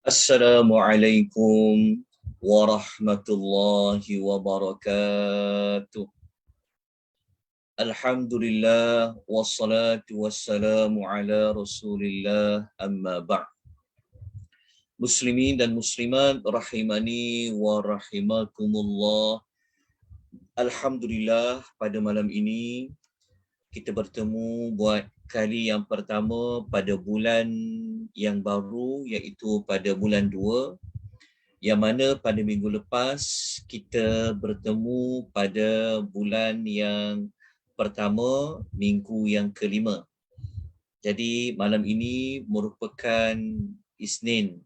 Assalamualaikum warahmatullahi wabarakatuh. Alhamdulillah wassalatu wassalamu ala Rasulillah amma ba'd. Muslimin dan muslimat rahimani wa rahimakumullah. Alhamdulillah pada malam ini kita bertemu buat kali yang pertama pada bulan yang baru, iaitu pada bulan 2, yang mana pada minggu lepas kita bertemu pada bulan yang pertama, minggu yang kelima. Jadi malam ini merupakan Isnin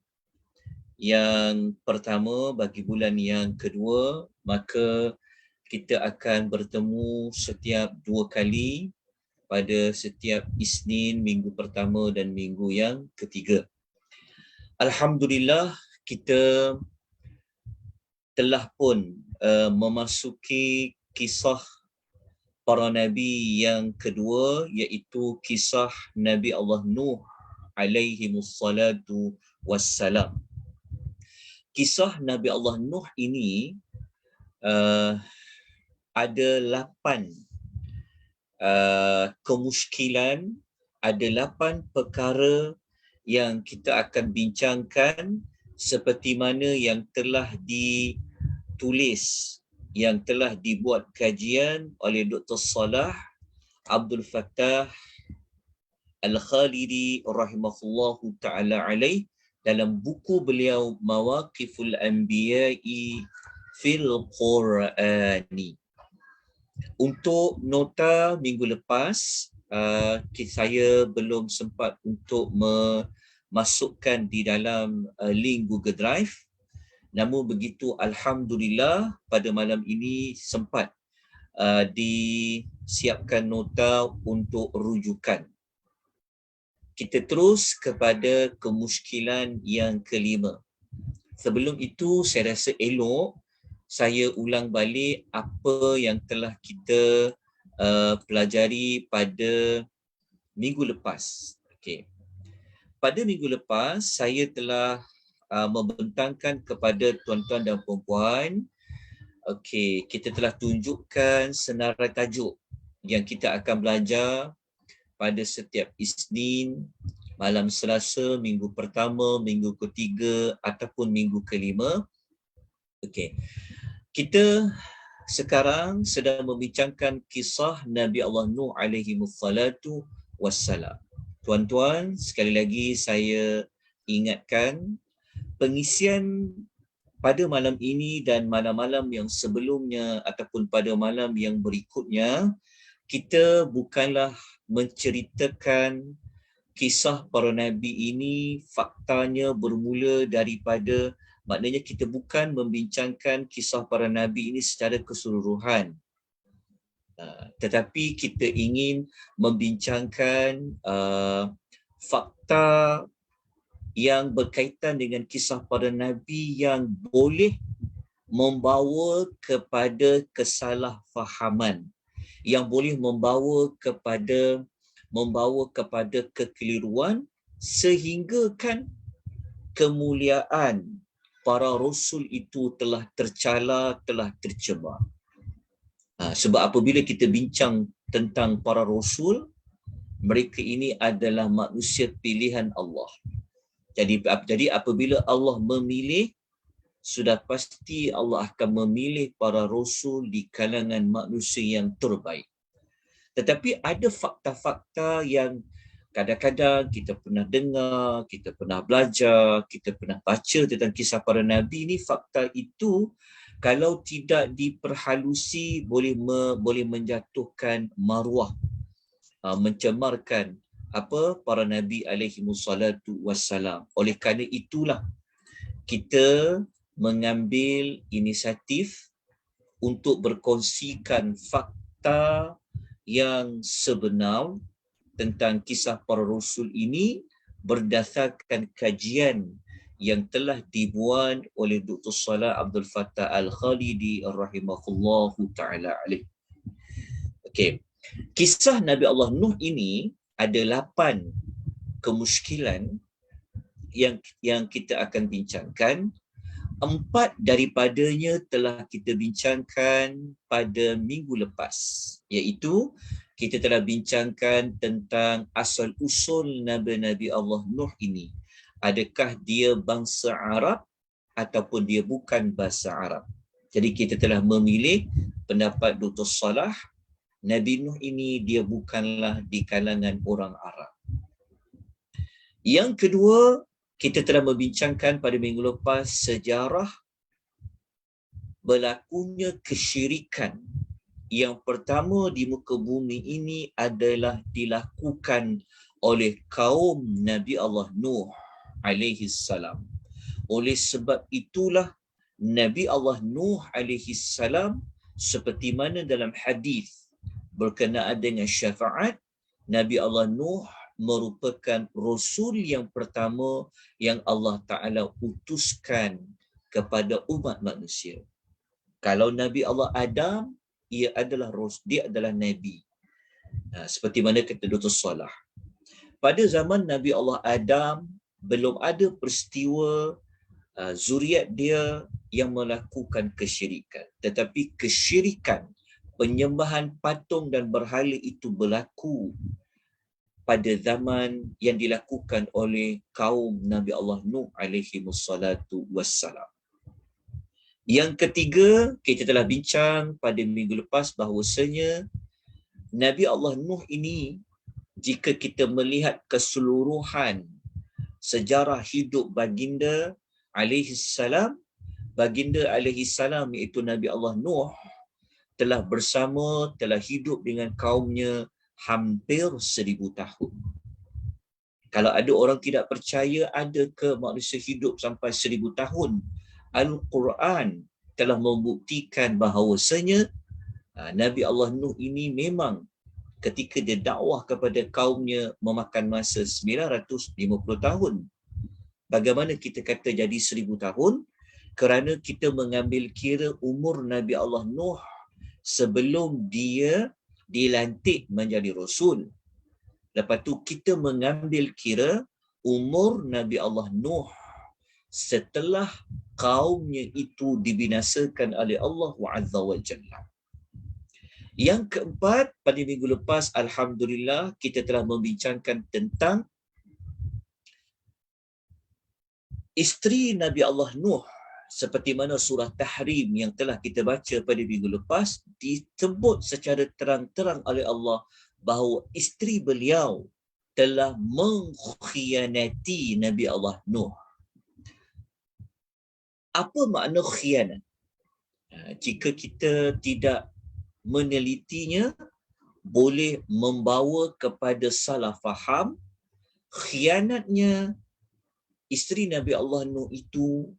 yang pertama bagi bulan yang kedua, maka kita akan bertemu setiap 2 kali pada setiap Isnin minggu pertama dan minggu yang ketiga. Alhamdulillah, kita telah pun memasuki kisah para nabi yang kedua, iaitu kisah Nabi Allah Nuh alaihi wassalatu wassalam. Kisah Nabi Allah Nuh ini ada 8 kemusykilan, ada 8 perkara yang kita akan bincangkan seperti mana yang telah ditulis, yang telah dibuat kajian oleh Dr. Salah Abdul Fattah Al-Khalidi rahimahullahu ta'ala alaih dalam buku beliau Mawaqiful Anbiya'i fil Qur'ani. Untuk nota minggu lepas, saya belum sempat untuk memasukkan di dalam link Google Drive. Namun begitu, alhamdulillah pada malam ini sempat disiapkan nota untuk rujukan. Kita terus kepada kemusykilan yang kelima. Sebelum itu, saya rasa elok saya ulang balik apa yang telah kita pelajari pada minggu lepas. Okey. Pada minggu lepas, saya telah membentangkan kepada tuan-tuan dan puan-puan, okey, kita telah tunjukkan senarai tajuk yang kita akan belajar pada setiap Isnin, malam Selasa, minggu pertama, minggu ketiga ataupun minggu kelima. Okey. Kita sekarang sedang membincangkan kisah Nabi Allah Nuh alaihi wassalatu wassalam. Tuan-tuan, sekali lagi saya ingatkan, pengisian pada malam ini dan malam-malam yang sebelumnya ataupun pada malam yang berikutnya, kita bukanlah menceritakan kisah para nabi ini faktanya bermula daripada, maknanya kita bukan membincangkan kisah para nabi ini secara keseluruhan, tetapi kita ingin membincangkan fakta yang berkaitan dengan kisah para nabi yang boleh membawa kepada kesalahfahaman, yang boleh membawa kepada kekeliruan, sehingga kan kemuliaan para rasul itu telah tercela, telah tercemar. Sebab apabila kita bincang tentang para rasul, mereka ini adalah manusia pilihan Allah. Jadi apabila Allah memilih, sudah pasti Allah akan memilih para rasul di kalangan manusia yang terbaik. Tetapi ada fakta-fakta yang kadang-kadang kita pernah dengar, kita pernah belajar, kita pernah baca tentang kisah para nabi ni. Fakta itu kalau tidak diperhalusi boleh menjatuhkan maruah, mencemarkan para nabi alaihi wassalatu wassalam. Oleh kerana itulah kita mengambil inisiatif untuk berkongsikan fakta yang sebenar tentang kisah para rasul ini berdasarkan kajian yang telah dibuat oleh Dr. Salah Abdul Fattah Al-Khalidi rahimahullahu ta'ala alaih. Okey. Kisah Nabi Allah Nuh ini ada 8 kemusykilan yang kita akan bincangkan, 4 daripadanya telah kita bincangkan pada minggu lepas, iaitu kita telah bincangkan tentang asal-usul Nabi-Nabi Allah Nuh ini. Adakah dia bangsa Arab ataupun dia bukan bangsa Arab? Jadi kita telah memilih pendapat Dr. Salah, Nabi Nuh ini dia bukanlah di kalangan orang Arab. Yang kedua, kita telah membincangkan pada minggu lepas sejarah berlakunya kesyirikan. Yang pertama di muka bumi ini adalah dilakukan oleh kaum Nabi Allah Nuh alaihi salam. Oleh sebab itulah Nabi Allah Nuh alaihi salam, seperti mana dalam hadis berkenaan dengan syafaat, Nabi Allah Nuh merupakan Rasul yang pertama yang Allah Ta'ala utuskan kepada umat manusia. Kalau Nabi Allah Adam, dia adalah Nabi. Seperti mana kata Dr. Salah. Pada zaman Nabi Allah Adam, belum ada peristiwa zuriat dia yang melakukan kesyirikan. Tetapi kesyirikan, penyembahan patung dan berhala itu berlaku pada zaman yang dilakukan oleh kaum Nabi Allah Nuh alaihi wassalatu wassalam. Yang ketiga, kita telah bincang pada minggu lepas bahawasanya Nabi Allah Nuh ini, jika kita melihat keseluruhan sejarah hidup baginda alaihi salam, baginda alaihi salam iaitu Nabi Allah Nuh telah hidup dengan kaumnya hampir 1000 tahun. Kalau ada orang tidak percaya ada ke manusia hidup sampai 1000 tahun, Al-Quran telah membuktikan bahawasanya Nabi Allah Nuh ini memang ketika dia dakwah kepada kaumnya memakan masa 950 tahun. Bagaimana kita kata jadi 1000 tahun? Kerana kita mengambil kira umur Nabi Allah Nuh sebelum dia dilantik menjadi Rasul. Lepas tu kita mengambil kira umur Nabi Allah Nuh setelah kaumnya itu dibinasakan oleh Allah Azza wa Jalla. Yang keempat, pada minggu lepas, Alhamdulillah, kita telah membincangkan tentang isteri Nabi Allah Nuh, seperti mana surah Tahrim yang telah kita baca pada minggu lepas, disebut secara terang-terang oleh Allah bahawa isteri beliau telah mengkhianati Nabi Allah Nuh. Apa makna khianat? Jika kita tidak menelitinya, boleh membawa kepada salah faham. Khianatnya isteri Nabi Allah Nuh itu,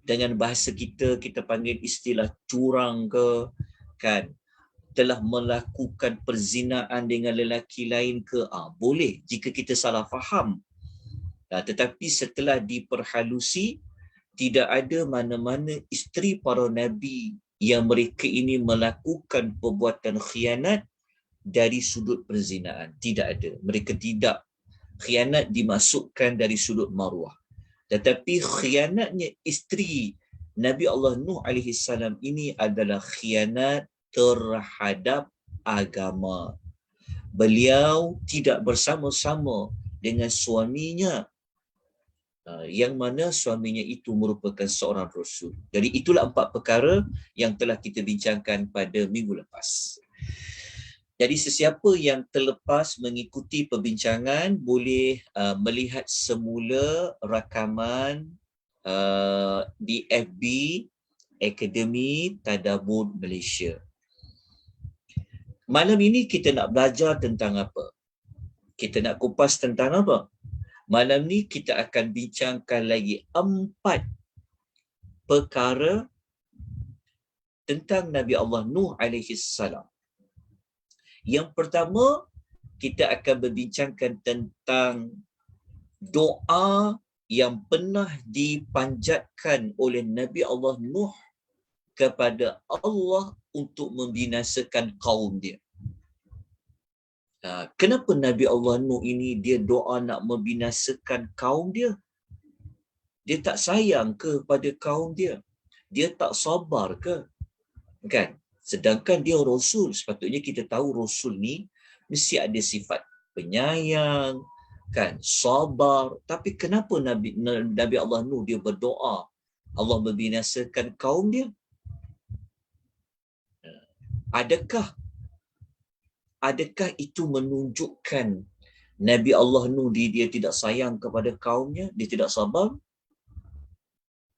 dengan bahasa kita panggil istilah curang ke, kan, telah melakukan perzinaan dengan lelaki lain ke, boleh jika kita salah faham. Tetapi setelah diperhalusi, tidak ada mana-mana isteri para nabi yang mereka ini melakukan perbuatan khianat dari sudut perzinaan. Tidak ada. Mereka tidak. Khianat dimasukkan dari sudut maruah. Tetapi khianatnya isteri Nabi Allah Nuh alaihi salam ini adalah khianat terhadap agama. Beliau tidak bersama-sama dengan suaminya, yang mana suaminya itu merupakan seorang Rasul. Jadi itulah 4 perkara yang telah kita bincangkan pada minggu lepas. Jadi sesiapa yang terlepas mengikuti perbincangan boleh melihat semula rakaman di FB Akademi Tadabbur Malaysia. Malam ini kita nak belajar tentang apa? Kita nak kupas tentang apa? Malam ni kita akan bincangkan lagi 4 perkara tentang Nabi Allah Nuh alaihi salam. Yang pertama, kita akan berbincangkan tentang doa yang pernah dipanjatkan oleh Nabi Allah Nuh kepada Allah untuk membinasakan kaum dia. Kenapa Nabi Allah Nuh ini dia doa nak membinasakan kaum dia? Dia tak sayang ke pada kaum dia? Dia tak sabar ke? Kan? Sedangkan dia Rasul. Sepatutnya kita tahu Rasul ni mesti ada sifat penyayang, kan, sabar. Tapi kenapa Nabi Allah Nuh dia berdoa Allah membinasakan kaum dia? Adakah itu menunjukkan Nabi Allah Nuh dia tidak sayang kepada kaumnya, dia tidak sabar?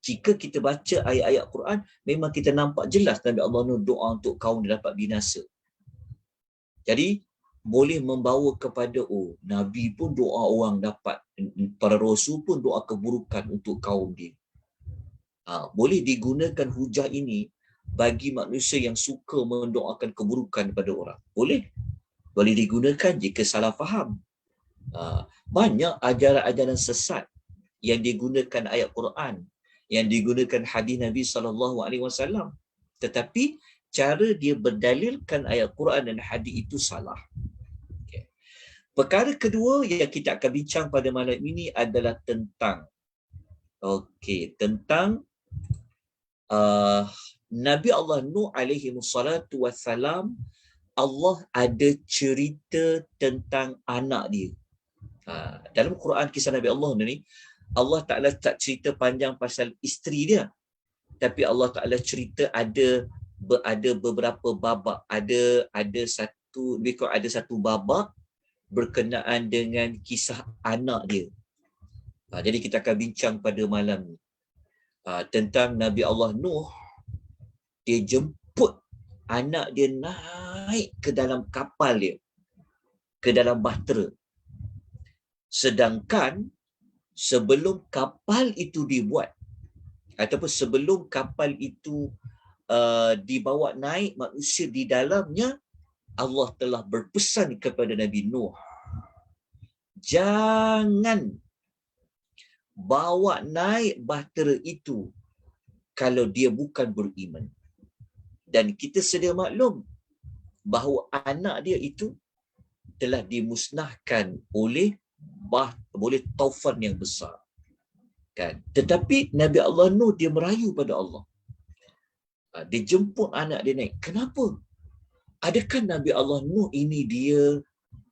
Jika kita baca ayat-ayat Quran, memang kita nampak jelas Nabi Allah Nuh doa untuk kaum dia dapat binasa. Jadi boleh membawa kepada Nabi pun doa orang dapat, para rasul pun doa keburukan untuk kaum dia. Boleh digunakan hujah ini bagi manusia yang suka mendoakan keburukan pada orang. Boleh digunakan jika salah faham. Banyak ajaran-ajaran sesat yang digunakan ayat Quran, yang digunakan hadis Nabi SAW, tetapi cara dia berdalilkan ayat Quran dan hadis itu salah. Okay. Perkara kedua yang kita akan bincang pada malam ini adalah tentang Nabi Allah Nuh alaihi wassalatu wassalam. Allah ada cerita tentang anak dia. Dalam Quran kisah Nabi Allah ni, Allah Ta'ala tak cerita panjang pasal isteri dia, tapi Allah Ta'ala cerita ada beberapa babak. Ada satu babak berkenaan dengan kisah anak dia. Jadi kita akan bincang pada malam ni tentang Nabi Allah Nuh. Dia jemput anak dia naik ke dalam kapal dia, ke dalam bahtera. Sedangkan sebelum kapal itu dibuat, ataupun sebelum kapal itu dibawa naik manusia di dalamnya, Allah telah berpesan kepada Nabi Nuh, jangan bawa naik bahtera itu kalau dia bukan beriman. Dan kita sedia maklum bahawa anak dia itu telah dimusnahkan oleh taufan yang besar. Kan? Tetapi Nabi Allah Nuh dia merayu pada Allah. Dia jemput anak dia naik. Kenapa? Adakah Nabi Allah Nuh ini dia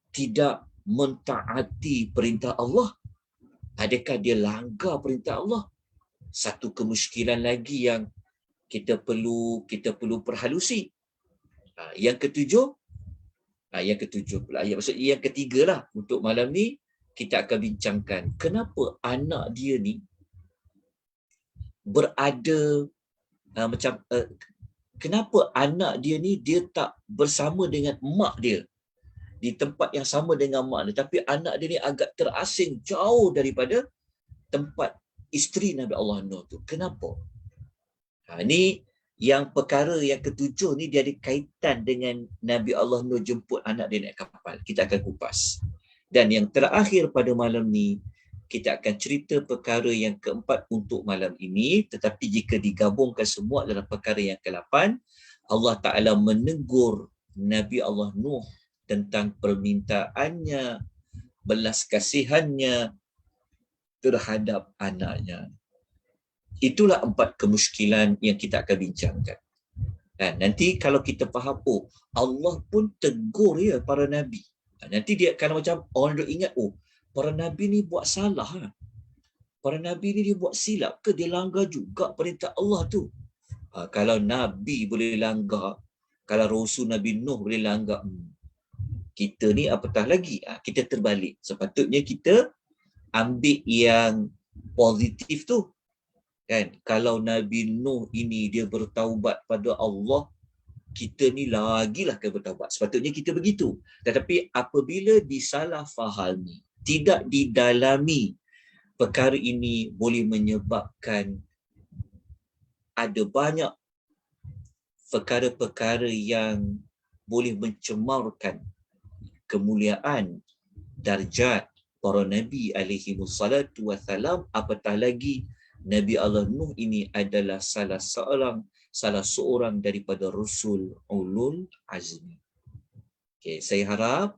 tidak mentaati perintah Allah? Adakah dia langgar perintah Allah? Satu kemusykilan lagi yang kita perlu perhalusi. Yang ketujuh pula. Maksudnya yang ketiga lah untuk malam ni kita akan bincangkan kenapa anak dia ni berada kenapa anak dia ni dia tak bersama dengan mak dia di tempat yang sama dengan mak dia, tapi anak dia ni agak terasing jauh daripada tempat isteri Nabi Allah Nuh tu. Kenapa? Ini yang perkara yang ketujuh ni dia ada kaitan dengan Nabi Allah Nuh jemput anak dia naik kapal. Kita akan kupas. Dan yang terakhir pada malam ni, kita akan cerita perkara yang keempat untuk malam ini. Tetapi jika digabungkan semua adalah perkara yang ke-8. Allah Ta'ala menegur Nabi Allah Nuh tentang permintaannya, belas kasihannya terhadap anaknya. Itulah 4 kemusykilan yang kita akan bincangkan. Nanti kalau kita faham, Allah pun tegur ya para Nabi. Nanti dia kalau macam orang ingat, para Nabi ni buat salah. Para Nabi ni dia buat silap ke? Dia langgar juga perintah Allah tu. Kalau Nabi boleh langgar, kalau Rasul Nabi Nuh boleh langgar, kita ni apatah lagi. Kita terbalik. Sepatutnya kita ambil yang positif tu. Kan? Kalau Nabi Nuh ini dia bertaubat pada Allah, kita ni lagilah kena bertaubat. Sepatutnya kita begitu. Tetapi apabila disalahfahami, tidak didalami, perkara ini boleh menyebabkan ada banyak perkara-perkara yang boleh mencemarkan kemuliaan darjat para Nabi alaihi wassalatu wassalam, apatah lagi Nabi Allah Nuh ini adalah salah seorang daripada Rasul Ulul Azmi. Saya harap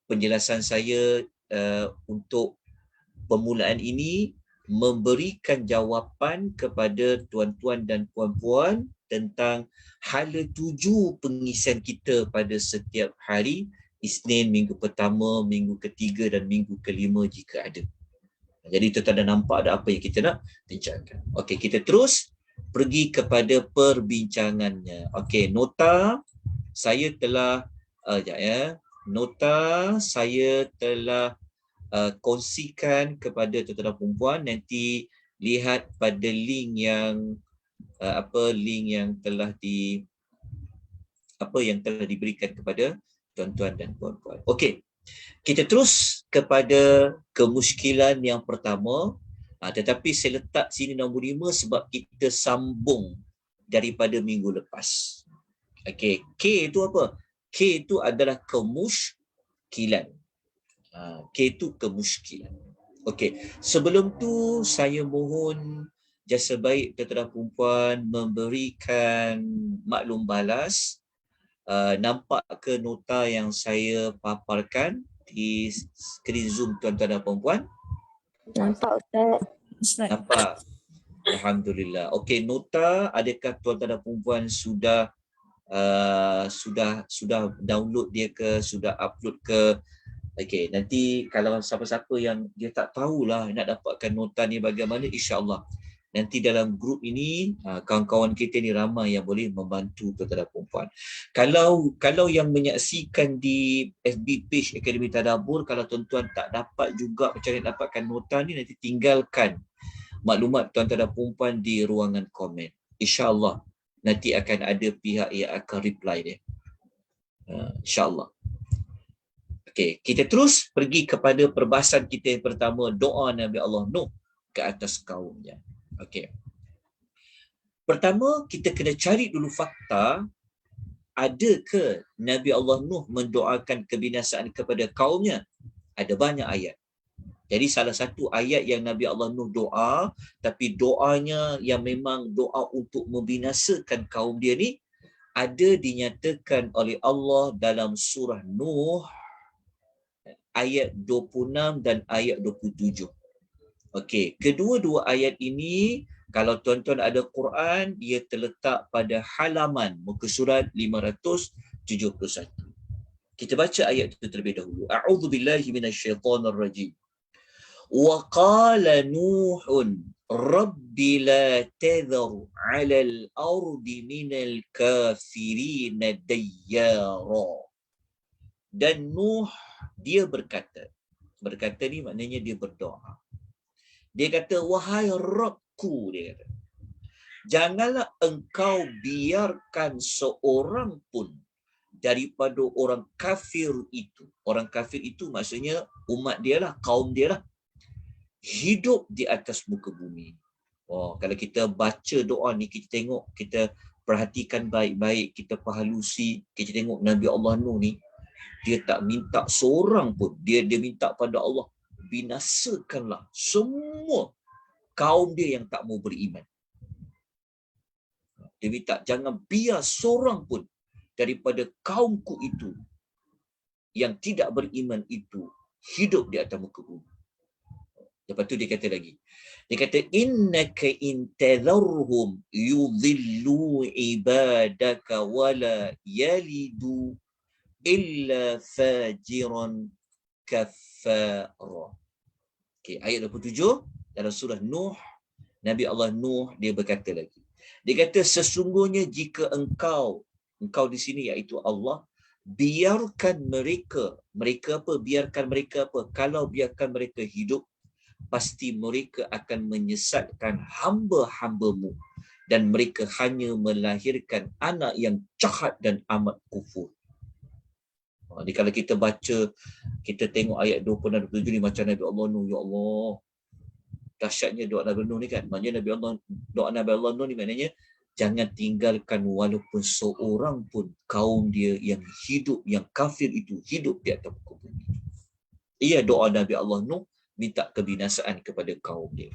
penjelasan saya untuk permulaan ini memberikan jawapan kepada tuan-tuan dan puan-puan tentang hala tuju pengisian kita pada setiap hari Isnin, minggu pertama, minggu ketiga dan minggu kelima jika ada. Jadi tuan-tuan dah nampak ada apa yang kita nak bincangkan. Okey, kita terus pergi kepada perbincangannya. Okey, nota saya telah nota saya telah kongsikan kepada tuan-tuan dan puan-puan. Nanti lihat pada link yang link yang telah diberikan kepada tuan-tuan dan puan-puan. Okey, kita terus kepada kemuskilan yang pertama. Tetapi saya letak sini nombor 5 sebab kita sambung daripada minggu lepas. Okey, K itu apa? K itu adalah kemuskilan. K itu kemuskilan. Okey, sebelum tu saya mohon jasa baik tuan-tuan dan puan memberikan maklum balas. Nampak ke nota yang saya paparkan di skrin Zoom tuan-tuan dan puan-puan? Nampak Ustaz. Nampak? Alhamdulillah. Okey, nota adakah tuan-tuan dan puan-puan sudah download dia ke, sudah upload ke? Okey, nanti kalau siapa-siapa yang dia tak tahulah nak dapatkan nota ni bagaimana, insya-Allah nanti dalam grup ini kawan-kawan kita ni ramai yang boleh membantu tuan-tuan dan puan-puan. Kalau yang menyaksikan di FB page Akademi Tadabbur, kalau tuan-tuan tak dapat juga macam mana dapatkan nota ni, nanti tinggalkan maklumat tuan-tuan dan puan-puan di ruangan komen. InsyaAllah nanti akan ada pihak yang akan reply dia. InsyaAllah. Okey, kita terus pergi kepada perbahasan kita yang pertama, doa Nabi Allah Nuh ke atas kaumnya. Okey. Pertama, kita kena cari dulu fakta, ada ke Nabi Allah Nuh mendoakan kebinasaan kepada kaumnya? Ada banyak ayat. Jadi salah satu ayat yang Nabi Allah Nuh doa, tapi doanya yang memang doa untuk membinasakan kaum dia ni, ada dinyatakan oleh Allah dalam surah Nuh ayat 26 dan ayat 27. Okey, kedua-dua ayat ini kalau tuan-tuan ada Quran, dia terletak pada halaman muka surat 571. Kita baca ayat itu terlebih dahulu. A'udzubillahi minasyaitonirrajim. Wa qala Nuhun Rabbi la tadhar 'alal ardi minal kafirin dayyara. Dan Nuh dia berkata ni maknanya dia berdoa. Dia kata, wahai Rabbku, dia kata, janganlah engkau biarkan seorang pun daripada orang kafir itu. Orang kafir itu maksudnya umat dia lah, kaum dia lah, hidup di atas muka bumi. Kalau kita baca doa ni, kita tengok, kita perhatikan baik-baik, kita perhalusi, kita tengok Nabi Allah Nuh ni, dia tak minta seorang pun, dia minta pada Allah, binasakanlah semua kaum dia yang tak mau beriman. Dia minta jangan biar seorang pun daripada kaumku itu yang tidak beriman itu hidup di atas muka bumi. Lepas tu dia kata lagi. Dia kata innaka in tadharhum yudhillu ibadaka wala yalidu illa fajiran kafara. Okey, ayat 27 dalam surah Nuh, Nabi Allah Nuh dia berkata lagi. Dia kata sesungguhnya jika engkau di sini iaitu Allah, biarkan mereka apa? Kalau biarkan mereka hidup, pasti mereka akan menyesatkan hamba-hambamu dan mereka hanya melahirkan anak yang jahat dan amat kufur. Jadi kalau kita baca, kita tengok ayat 26-27 ni macam Nabi Allah Nuh, ya Allah, dahsyatnya doa Nabi Nuh ni kan. Maknanya doa Nabi Allah Nuh ni maknanya jangan tinggalkan walaupun seorang pun kaum dia yang hidup, yang kafir itu hidup di atas muka bumi. Ia doa Nabi Allah Nuh minta kebinasaan kepada kaum dia.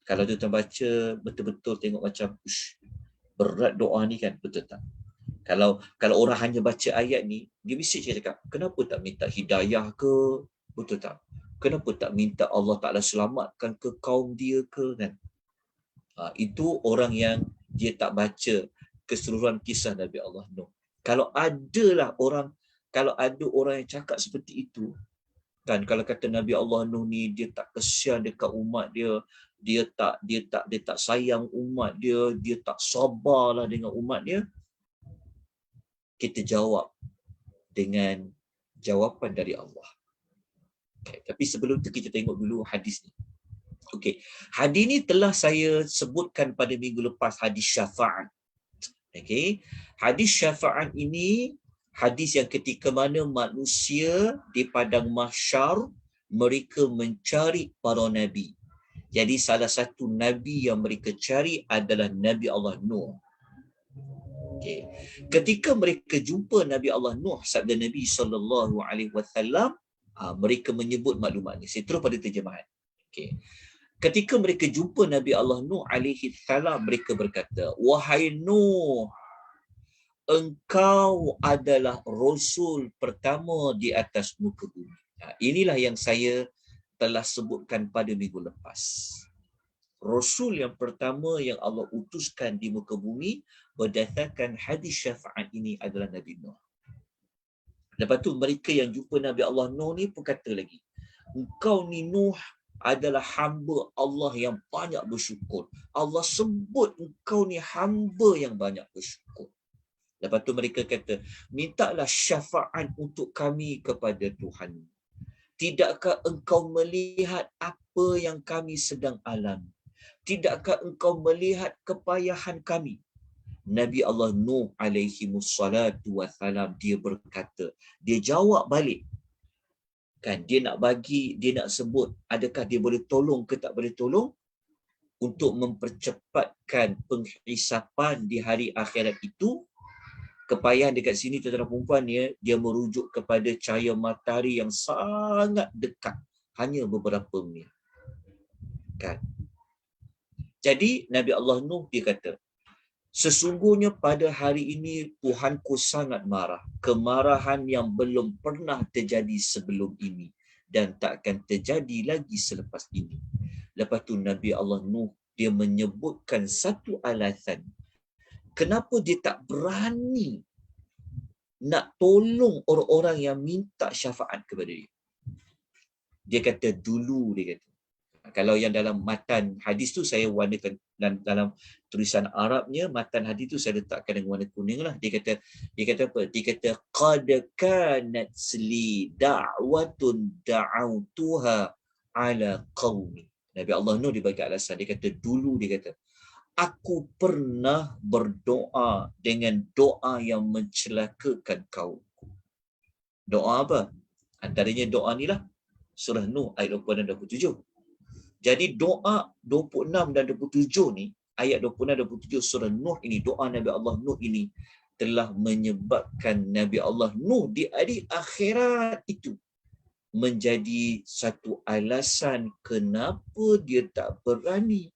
Kalau kita baca betul-betul tengok macam berat doa ni kan, betul tak? Kalau orang hanya baca ayat ni, dia mesti cakap, kenapa tak minta hidayah ke? Betul tak? Kenapa tak minta Allah Ta'ala selamatkan ke kaum dia ke kan? Itu orang yang dia tak baca keseluruhan kisah Nabi Allah Nuh. Kalau ada orang yang cakap seperti itu, kan, kalau kata Nabi Allah Nuh ni dia tak kesian dekat umat dia, dia tak sayang umat dia, dia tak sabarlah dengan umat dia, kita jawab dengan jawapan dari Allah. Okay. Tapi sebelum tu kita tengok dulu hadis ni. Okey, hadis ni telah saya sebutkan pada minggu lepas, hadis syafaat. Okey, hadis syafaat ini hadis yang ketika mana manusia di padang mahsyar mereka mencari para nabi. Jadi salah satu nabi yang mereka cari adalah Nabi Allah Nuh. Okey, ketika mereka jumpa Nabi Allah Nuh, sabda Nabi SAW, mereka menyebut maklumat ni. Saya terus pada terjemahan. Okey. Ketika mereka jumpa Nabi Allah Nuh alaihi salam, mereka berkata, "Wahai Nuh, engkau adalah rasul pertama di atas muka bumi." Inilah yang saya telah sebutkan pada minggu lepas. Rasul yang pertama yang Allah utuskan di muka bumi berdasarkan hadis syafaat ini adalah Nabi Nuh. Lepas tu mereka yang jumpa Nabi Allah Nuh ni pun kata lagi, "Engkau ni Nuh adalah hamba Allah yang banyak bersyukur." Allah sebut engkau ni hamba yang banyak bersyukur. Lepas tu mereka kata, "Mintalah syafaat untuk kami kepada Tuhan. Tidakkah engkau melihat apa yang kami sedang alami? Tidakkah engkau melihat kepayahan kami?" Nabi Allah Nuh alaihi wassalatu wassalam, dia berkata, dia jawab balik. Kan, dia nak sebut adakah dia boleh tolong ke tak boleh tolong untuk mempercepatkan penghisapan di hari akhirat itu. Kepayahan dekat sini tuan-tuan dan puan, dia merujuk kepada cahaya matahari yang sangat dekat, hanya beberapa minit. Kan? Jadi Nabi Allah Nuh dia kata, "Sesungguhnya pada hari ini Tuhanku sangat marah, kemarahan yang belum pernah terjadi sebelum ini dan tak akan terjadi lagi selepas ini." Lepas tu Nabi Allah Nuh dia menyebutkan satu alasan kenapa dia tak berani nak tolong orang-orang yang minta syafaat kepada dia. Dia kata dulu, dia kata, kalau yang dalam matan hadis tu saya warnakan, dalam tulisan Arabnya matan hadis tu saya letakkan dengan warna kuning lah. Dia kata apa? Dia kata qad kanat li da'watun da'autuha ala qaumi. Nabi Allah Nuh dia bagi alasan. Dia kata dulu, dia kata, aku pernah berdoa dengan doa yang mencelakakan kaumku. Doa apa? Antaranya doa ni lah, surah Nuh ayat 26 dan 27. Jadi doa 26 dan 27 ni, ayat 26 dan 27 surah Nuh ini, doa Nabi Allah Nuh ini telah menyebabkan Nabi Allah Nuh di hari akhirat itu menjadi satu alasan kenapa dia tak berani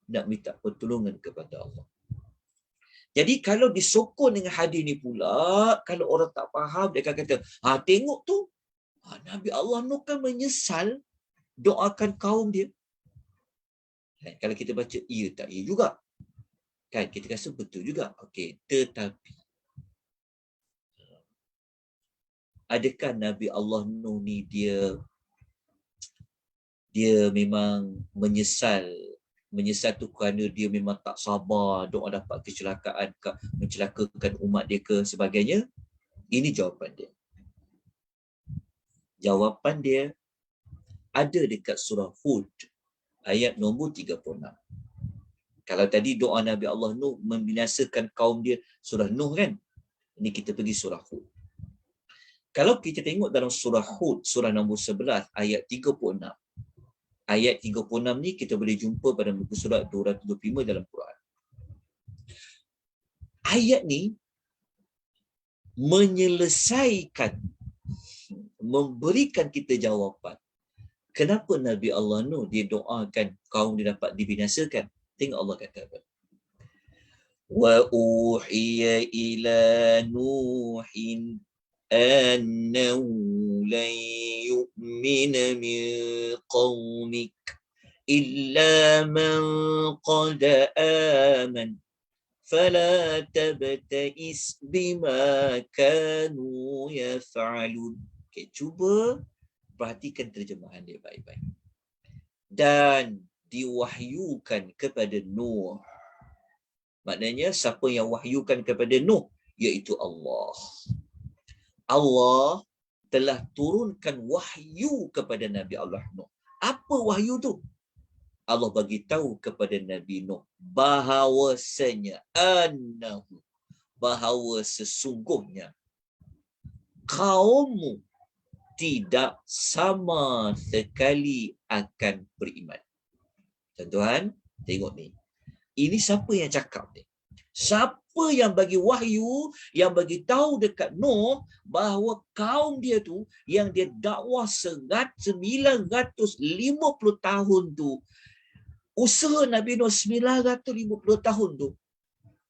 nak minta pertolongan kepada Allah. Jadi kalau disokong dengan hadis ni pula, kalau orang tak faham, dia akan kata, tengok tu, Nabi Allah Nuh kan menyesal doakan kaum dia. Kan, kalau kita baca, iya tak iya juga. Kan, kita rasa betul juga. Okey, tetapi adakah Nabi Allah Nuh ni dia memang menyesal tu kerana dia memang tak sabar doa dapat kecelakaan, mencelakakan umat dia ke sebagainya? Ini jawapan dia. Jawapan dia ada dekat surah Hud ayat nombor 36. Kalau tadi doa Nabi Allah Nuh membinasakan kaum dia surah Nuh kan? Ini kita pergi surah Hud. Kalau kita tengok dalam surah Hud, surah nombor 11 ayat 36. Ayat 36 ni kita boleh jumpa pada muka surat 225 dalam Quran. Ayat ni menyelesaikan, memberikan kita jawapan kenapa Nabi Allah Nuh dia doakan kaum dia dapat dibinasakan. Tengok Allah kata apa? Wa uhiya ila Nuhin annahu lan yu'mina min qaumik illa man qad aman fala tabtais bima kanu yaf'alun. Okay, cuba perhatikan terjemahan dia baik-baik. Dan diwahyukan kepada Nuh. Maknanya siapa yang wahyukan kepada Nuh? Iaitu Allah. Allah telah turunkan wahyu kepada Nabi Allah Nuh. Apa wahyu tu? Allah bagi tahu kepada Nabi Nuh bahawasanya annahu, bahawa sesungguhnya kaummu tidak sama sekali akan beriman. Tuan-tuan, tengok ni. Ini siapa yang cakap ni? Siapa yang bagi wahyu, yang bagi tahu dekat Nuh bahawa kaum dia tu, yang dia dakwah 950 tahun tu, usaha Nabi Nuh 950 tahun tu,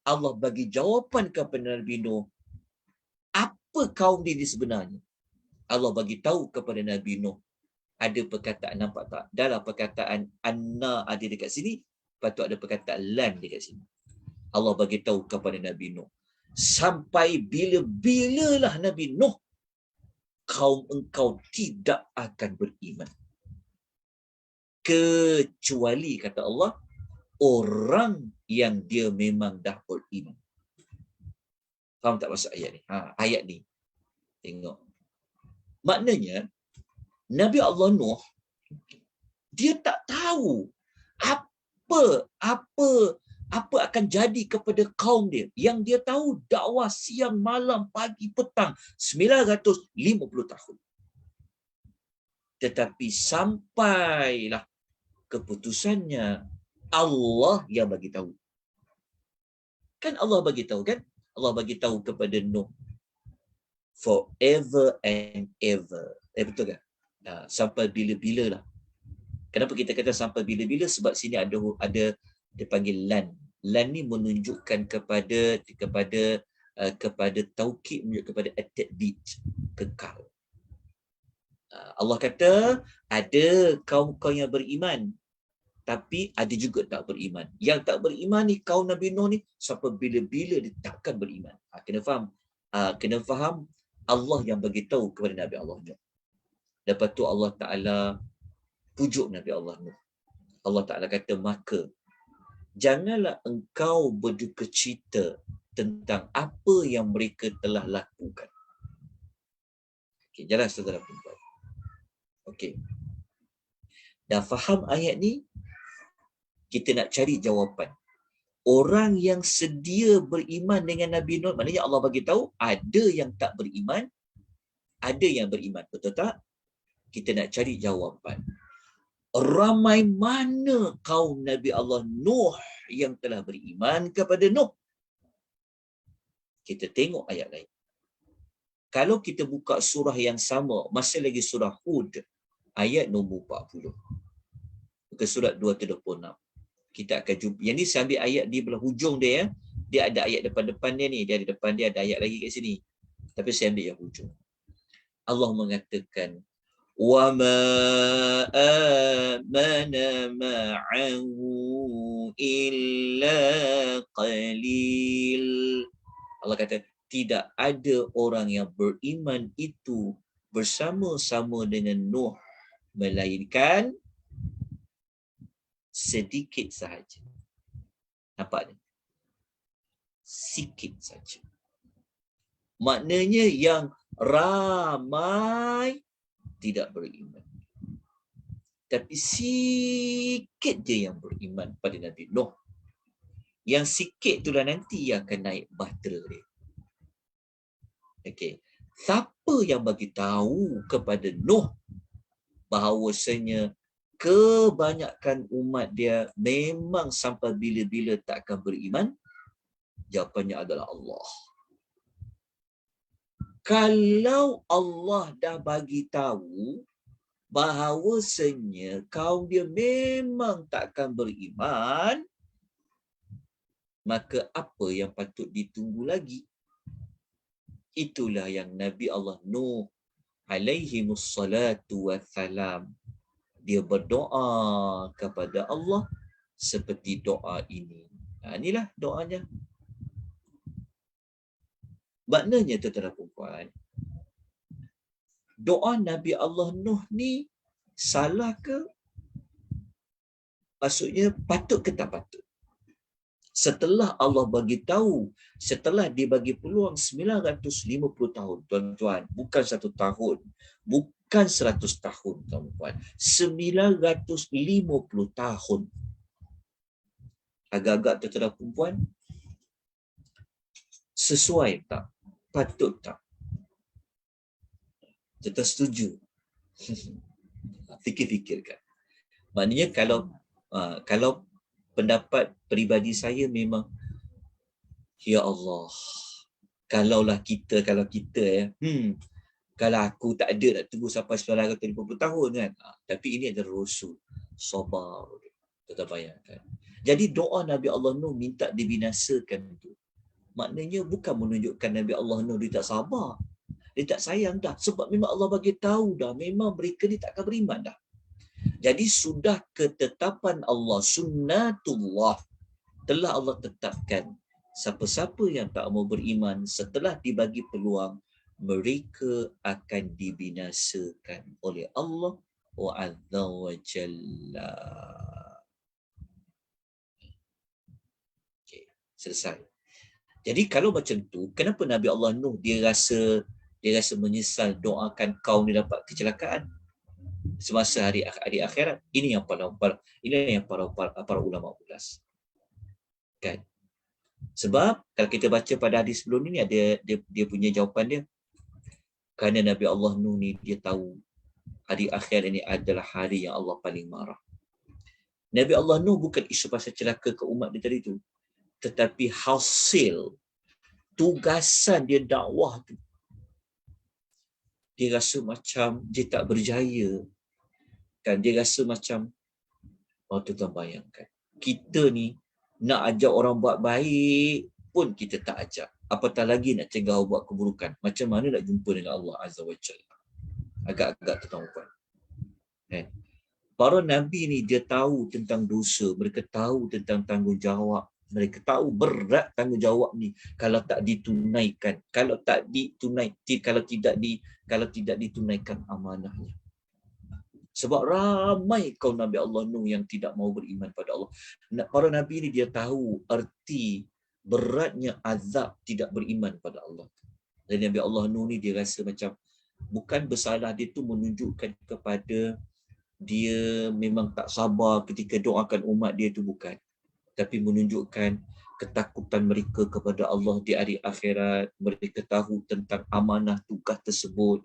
Allah bagi jawapan kepada Nabi Nuh. Apa kaum dia sebenarnya? Allah bagi tahu kepada Nabi Nuh. Ada perkataan, nampak tak? Dalam perkataan anna ada dekat sini, patut ada perkataan lan dekat sini. Allah bagi tahu kepada Nabi Nuh. Sampai bila-bilalah Nabi Nuh, kaum engkau tidak akan beriman. Kecuali, kata Allah, orang yang dia memang dah beriman. Faham tak maksud ayat ni? Ayat ni. Tengok. Maknanya, Nabi Allah Nuh, dia tak tahu apa akan jadi kepada kaum dia. Yang dia tahu dakwah siang, malam, pagi, petang, 950 tahun. Tetapi sampailah keputusannya, Allah yang bagi tahu. Kan Allah bagi tahu kan? Allah bagi tahu kepada Nuh, forever and ever. Betul kan? Sampai bila-bila lah. Kenapa kita kata sampai bila-bila? Sebab sini ada dia panggil lan. Lan ni menunjukkan kepada taukid, menunjuk kepada at-tadbid, kekal. Allah kata ada kaum-kaum yang beriman, tapi ada juga tak beriman. Yang tak beriman ni kaum Nabi Nuh ni sampai bila-bila dia takkan beriman. Kena faham Allah yang bagi tahu kepada Nabi Allah Nuh. Lepas tu Allah Ta'ala pujuk Nabi Allah Nuh. Allah Ta'ala kata, maka janganlah engkau berduka cita tentang apa yang mereka telah lakukan. Okey, jelas saudara perempuan. Okey. Dah faham ayat ni? Kita nak cari jawapan. Orang yang sedia beriman dengan Nabi Nuh, maknanya Allah bagi tahu ada yang tak beriman, ada yang beriman. Betul tak? Kita nak cari jawapan. Ramai mana kaum Nabi Allah Nuh yang telah beriman kepada Nuh? Kita tengok ayat lain. Kalau kita buka surah yang sama, masih lagi surah Hud, ayat nombor 40. Bukan surat 236. Kita akan jumpa. Yang ni saya ambil ayat di belah hujung dia. Dia ada ayat depan-depan dia ni. Dia ada depan dia, ada ayat lagi kat sini. Tapi saya ambil yang hujung. Allah mengatakan, وَمَا آمَنَ مَعَهُ إِلَّا قَلِيلٌ. Allah kata, tidak ada orang yang beriman itu bersama-sama dengan Nuh, melainkan sedikit sahaja. Nampak ni? Sikit saja. Maknanya yang ramai tidak beriman. Tapi sikit je yang beriman pada Nabi Nuh. Yang sikit itulah nanti yang akan naik bahtera dia. Okey. Siapa yang bagi tahu kepada Nuh bahawasanya kebanyakan umat dia memang sampai bila-bila tak akan beriman? Jawapannya adalah Allah. Kalau Allah dah bagi tahu bahawasanya kaum dia memang tak akan beriman, maka apa yang patut ditunggu lagi? Itulah yang Nabi Allah Nuh alaihimus salatu wassalam, dia berdoa kepada Allah seperti doa ini. Inilah doanya. Maknanya tuan-tuan dan puan, doa Nabi Allah Nuh ni salah ke? Maksudnya patut ke tak patut? Setelah Allah bagi tahu, setelah dia bagi peluang 950 tahun, tuan-tuan, bukan 1 tahun, bukan 100 tahun, tuan-tuan, 950 tahun. Agak-agak tuan-tuan dan puan, sesuai tak? Patut tak? Kita setuju. Fikir-fikirkan. Maknanya kalau pendapat peribadi saya memang, ya Allah, kalau kita kalau aku tak ada nak tunggu sampai 950 tahun kan. Tapi ini adalah Rasul. Sabar. Kita bayangkan. Jadi doa Nabi Allah Nuh minta dibinasakan tu. Maknanya bukan menunjukkan Nabi Allah Nuh dia tak sabar. Dia tak sayang dah. Sebab memang Allah bagi tahu dah. Memang mereka ni tak akan beriman dah. Jadi sudah ketetapan Allah, sunnatullah. Telah Allah tetapkan. Siapa-siapa yang tak mau beriman setelah dibagi peluang, mereka akan dibinasakan oleh Allah Azza wa Jalla. Okay, selesai. Jadi kalau macam tu, kenapa Nabi Allah Nuh dia rasa menyesal doakan kaum dia dapat kecelakaan semasa hari akhirat? Ini yang para ulama ulas. Kan? Sebab kalau kita baca pada hadis sebelum ni ada dia punya jawapan dia. Kerana Nabi Allah Nuh ni dia tahu hari akhir ini adalah hari yang Allah paling marah. Nabi Allah Nuh bukan isu pasal celaka ke umat dia tadi tu, tetapi hasil tugasan dia dakwah tu, dia rasa macam dia tak berjaya. Kan dia rasa macam, tuan-tuan bayangkan, kita ni nak ajak orang buat baik pun kita tak ajak. Apatah lagi nak cegah buat keburukan. Macam mana nak jumpa dengan Allah Azza wa Jalla? Agak-agak tuan-tuan. Para Nabi ni dia tahu tentang dosa. Mereka tahu tentang tanggungjawab. Mereka tahu berat tanggungjawab ni kalau tak ditunaikan. Kalau tidak ditunaikan amanahnya. Sebab ramai kaum Nabi Allah Nuh yang tidak mau beriman pada Allah. Para Nabi ni dia tahu arti beratnya azab tidak beriman pada Allah. Dan Nabi Allah Nuh ni dia rasa macam bukan bersalah dia tu menunjukkan kepada dia memang tak sabar ketika doakan umat dia tu, bukan. Tapi menunjukkan ketakutan mereka kepada Allah di hari akhirat. Mereka tahu tentang amanah tugas tersebut.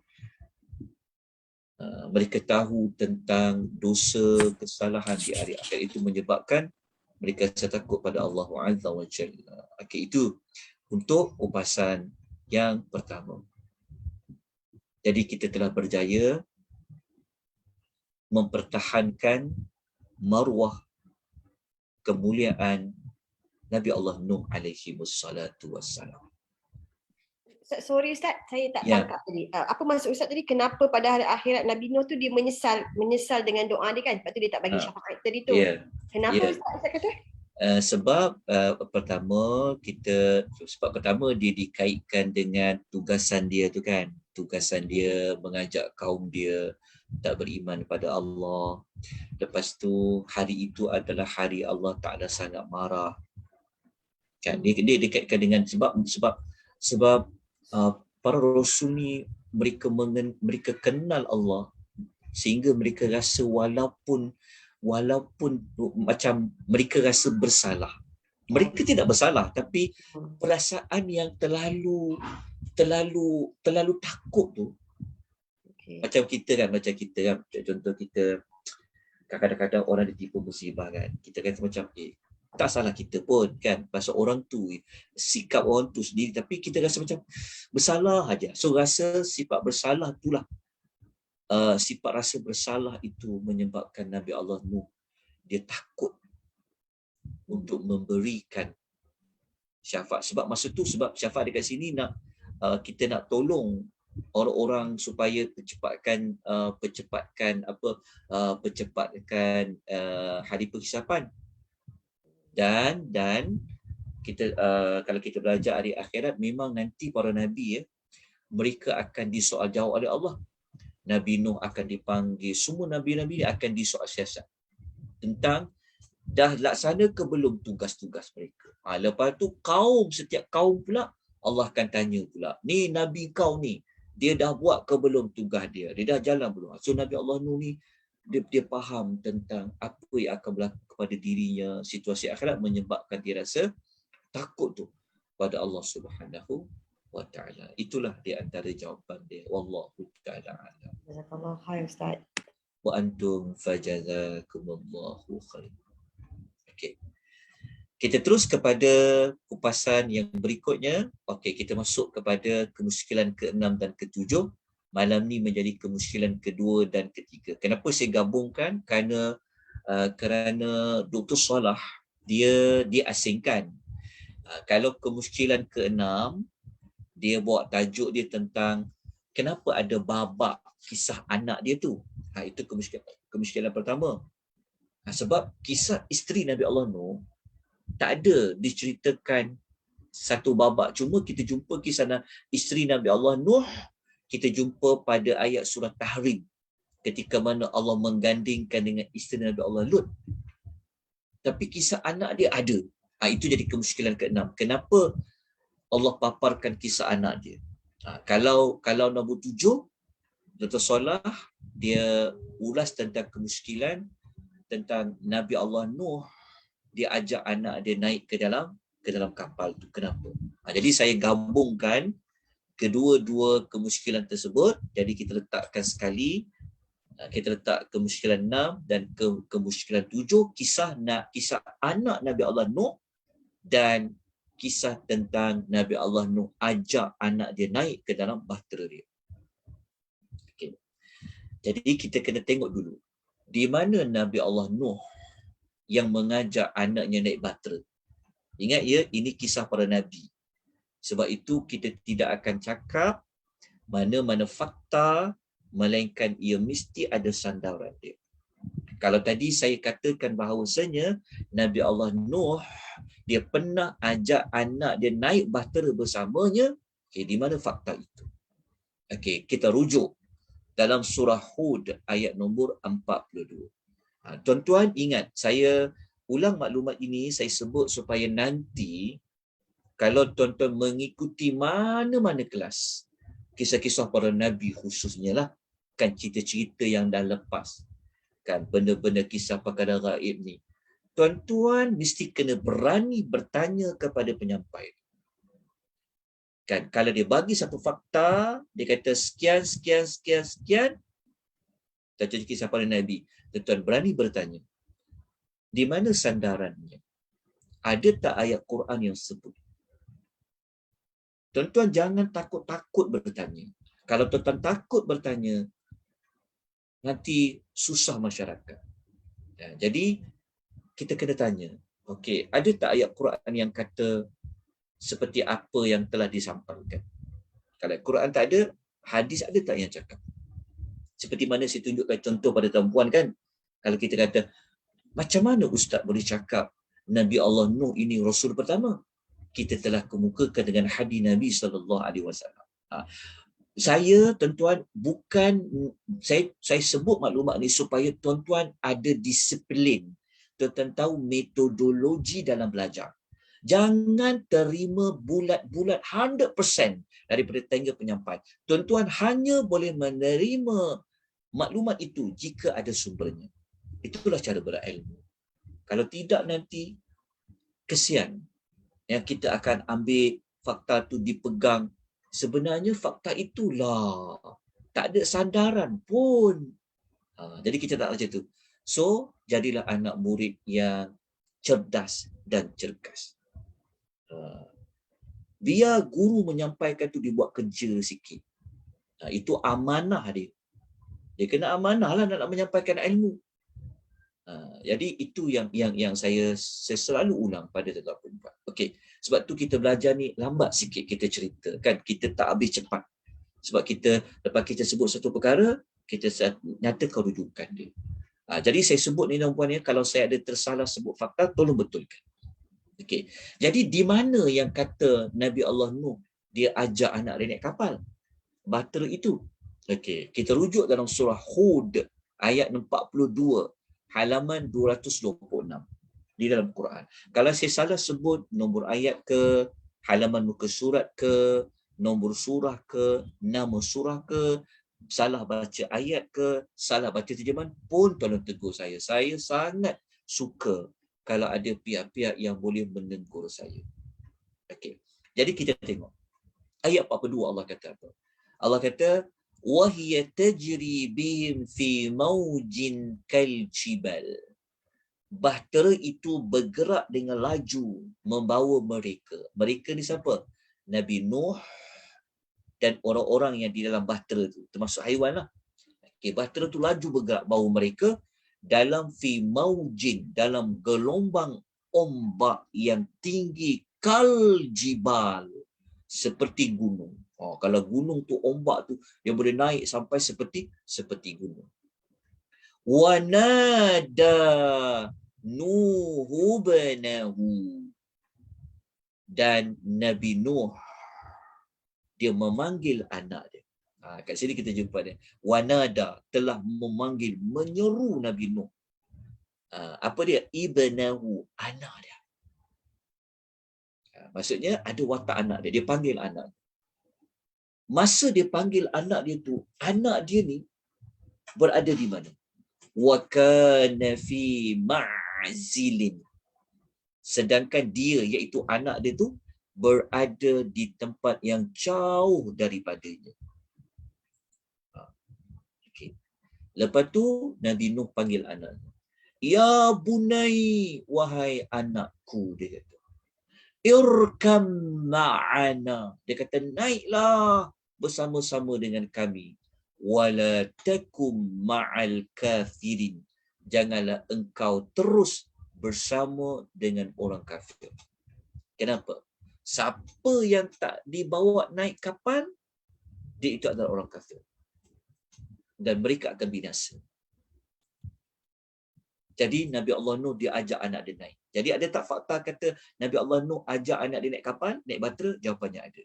Mereka tahu tentang dosa, kesalahan di hari akhirat itu menyebabkan mereka rasa takut pada Allah Azza wa Jalla. Okay, itu untuk kupasan yang pertama. Jadi kita telah berjaya mempertahankan maruah kemuliaan Nabi Allah Nuh alaihi wassalatu wassalam. Sorry Ustaz, saya tak tangkap tadi. Apa maksud Ustaz tadi, kenapa pada hari akhirat Nabi Nuh tu dia menyesal dengan doa dia kan? Lepas tu dia tak bagi syafaat tadi tu. Kenapa Ustaz kata? Sebab pertama dia dikaitkan dengan tugasan dia tu kan. Tugasan dia mengajak kaum dia tak beriman pada Allah. Lepas tu hari itu adalah hari Allah Ta'ala sangat marah. Kan? Dia dikaitkan dengan sebab para rasul ni mereka kenal Allah sehingga mereka rasa walaupun macam mereka rasa bersalah. Mereka tidak bersalah tapi perasaan yang terlalu takut tu. Macam kita kan, contoh kita kadang-kadang orang ditipu musibah kan. Kita kan macam tak salah kita pun kan, pasal orang tu sikap orang tu sendiri, tapi kita rasa macam bersalah aja. So rasa sifat bersalah itulah sifat rasa bersalah itu menyebabkan Nabi Allah Nuh dia takut untuk memberikan syafaat. Sebab masa tu sebab syafaat dekat sini kita nak tolong orang-orang supaya percepatkan hari penghisapan. Dan kita kalau kita belajar hari akhirat, memang nanti para nabi mereka akan disoal jawab oleh Allah. Nabi Nuh akan dipanggil, semua nabi-nabi akan disoal siasat tentang dah laksana ke belum tugas-tugas mereka. Lepas tu setiap kaum pula Allah akan tanya pula, ni nabi kau ni, dia dah buat ke belum tugas dia? Dia dah jalan belum? So Nabi Allah Nuh ni dia faham tentang apa yang akan berlaku kepada dirinya. Situasi akhirat menyebabkan dia rasa takut tu pada Allah Subhanahu wa ta'ala. Itulah di antara jawapan dia. Wallahu ta'ala a'lam. Jazakallah khair Ustaz. Wa antum fajazakumullahu khair. Okey. Kita terus kepada kupasan yang berikutnya. Okey, kita masuk kepada kemusykilan ke-6 dan ke-7. Malam ni menjadi kemusykilan kedua dan ketiga. Kenapa saya gabungkan? Kerana Dr. Salah dia diasingkan. Kalau kemusykilan ke-6, dia bawa tajuk dia tentang kenapa ada babak kisah anak dia tu. Itu kemusykilan pertama. Sebab kisah isteri Nabi Allah Nuh tak ada diceritakan satu babak. Cuma kita jumpa kisah isteri Nabi Allah Nuh, kita jumpa pada ayat surah Tahrim ketika mana Allah menggandingkan dengan isteri Nabi Allah Lut. Tapi kisah anak dia ada. Itu jadi kemusykilan ke-6. Kenapa Allah paparkan kisah anak dia? Kalau nombor 7, Dr. Salah dia ulas tentang kemusykilan tentang Nabi Allah Nuh, dia ajak anak dia naik ke dalam kapal tu. Kenapa? Jadi saya gabungkan kedua-dua kemusykilan tersebut. Jadi kita letakkan sekali, kita letak kemusykilan 6 dan kemusykilan 7, kisah anak Nabi Allah Nuh dan kisah tentang Nabi Allah Nuh ajak anak dia naik ke dalam bahtera dia. Okay. Jadi kita kena tengok dulu di mana Nabi Allah Nuh yang mengajak anaknya naik bahtera. Ingat ya, ini kisah para nabi. Sebab itu kita tidak akan cakap mana-mana fakta, melainkan ia mesti ada sandaran dia. Kalau tadi saya katakan bahawasanya Nabi Allah Nuh dia pernah ajak anak dia naik bahtera bersamanya, di mana fakta itu? Kita rujuk dalam surah Hud ayat nombor 42. Tuan-tuan ingat, saya ulang maklumat ini saya sebut supaya nanti kalau tuan-tuan mengikuti mana-mana kelas, kisah-kisah para nabi khususnya lah, kan cerita-cerita yang dah lepas, kan benda-benda kisah perkara gaib ni, tuan-tuan mesti kena berani bertanya kepada penyampai. Kan kalau dia bagi satu fakta, dia kata sekian, contoh kisah para nabi, tuan-tuan berani bertanya, di mana sandarannya? Ada tak ayat Quran yang sebut? Tuan-tuan jangan takut-takut bertanya. Kalau tuan-tuan takut bertanya, nanti susah masyarakat. Jadi kita kena tanya, ada tak ayat Quran yang kata seperti apa yang telah disampaikan? Kalau Quran tak ada, hadis ada tak yang cakap? Seperti mana saya tunjukkan contoh pada tuan-puan kan. Kalau kita kata, macam mana Ustaz boleh cakap Nabi Allah Nuh ini Rasul pertama? Kita telah kemukakan dengan hadis Nabi SAW. Saya, tuan-tuan, saya sebut maklumat ni supaya tuan-tuan ada disiplin. Tuan-tuan tahu metodologi dalam belajar. Jangan terima bulat-bulat 100% daripada tengah penyampai. Tuan-tuan hanya boleh menerima maklumat itu jika ada sumbernya. Itulah cara berilmu. Kalau tidak nanti kesian. Yang kita akan ambil fakta itu dipegang. Sebenarnya fakta itulah tak ada sandaran pun. Jadi kita tak macam tu. So, jadilah anak murid yang cerdas dan cergas. Biar guru menyampaikan tu dibuat kerja sikit. Itu amanah dia. Dia kena amanah lah nak menyampaikan ilmu. Jadi itu yang saya selalu ulang pada tuan-tuan perempuan. Sebab tu kita belajar ni lambat sikit kita cerita kan, kita tak habis cepat. Sebab lepas kita sebut satu perkara, kita nyatakan rujukan dia. Jadi saya sebut ni tuan-puan ya, kalau saya ada tersalah sebut fakta, tolong betulkan. Okey. Jadi di mana yang kata Nabi Allah Nuh dia ajak anak dia naik kapal? Bahtera itu. Okey, kita rujuk dalam surah Hud ayat 42, halaman 226 di dalam Quran. Kalau saya salah sebut nombor ayat ke, halaman muka surat ke, nombor surah ke, nama surah ke, salah baca ayat ke, salah baca terjemahan pun tolong tegur saya. Saya sangat suka kalau ada pihak-pihak yang boleh menegur saya. Okey. Jadi kita tengok. Ayat 42 Allah kata apa? Allah kata وَهِيَ تَجْرِي بِهِمْ فِي مَوْجٍ كَالْجِبَالِ. Bahtera itu bergerak dengan laju membawa mereka. Mereka ni siapa? Nabi Nuh dan orang-orang yang di dalam bahtera itu, termasuk haiwan lah. Okay, bahtera itu laju bergerak bawa mereka dalam fi maujin, dalam gelombang ombak yang tinggi kal jibal, seperti gunung. Kalau gunung tu ombak tu dia boleh naik sampai seperti gunung. Wa nada Nuhu banahu, dan Nabi Nuh dia memanggil anak dia. Kat sini kita jumpa dia. Wanada, telah memanggil, menyeru Nabi Nuh. Apa dia? Ibnahu, anak dia. Maksudnya ada watak anak dia. Dia panggil anak. Masa dia panggil anak dia tu, anak dia ni berada di mana? Wa kana fi ma'zilin. Sedangkan dia, iaitu anak dia tu, berada di tempat yang jauh daripadanya. Okay. Lepas tu Nabi Nuh panggil anak. Ya bunai, wahai anakku, dia kata. Irkam ma'ana. Dia kata naiklah bersama-sama dengan kami. Wala takum ma'al kafirin. Janganlah engkau terus bersama dengan orang kafir. Kenapa? Siapa yang tak dibawa naik kapal, dia itu adalah orang kafir. Dan mereka akan binasa. Jadi Nabi Allah Nuh dia ajak anak dia naik. Jadi ada tak fakta kata Nabi Allah Nuh ajak anak dia naik kapal, naik bahtera? Jawapannya ada.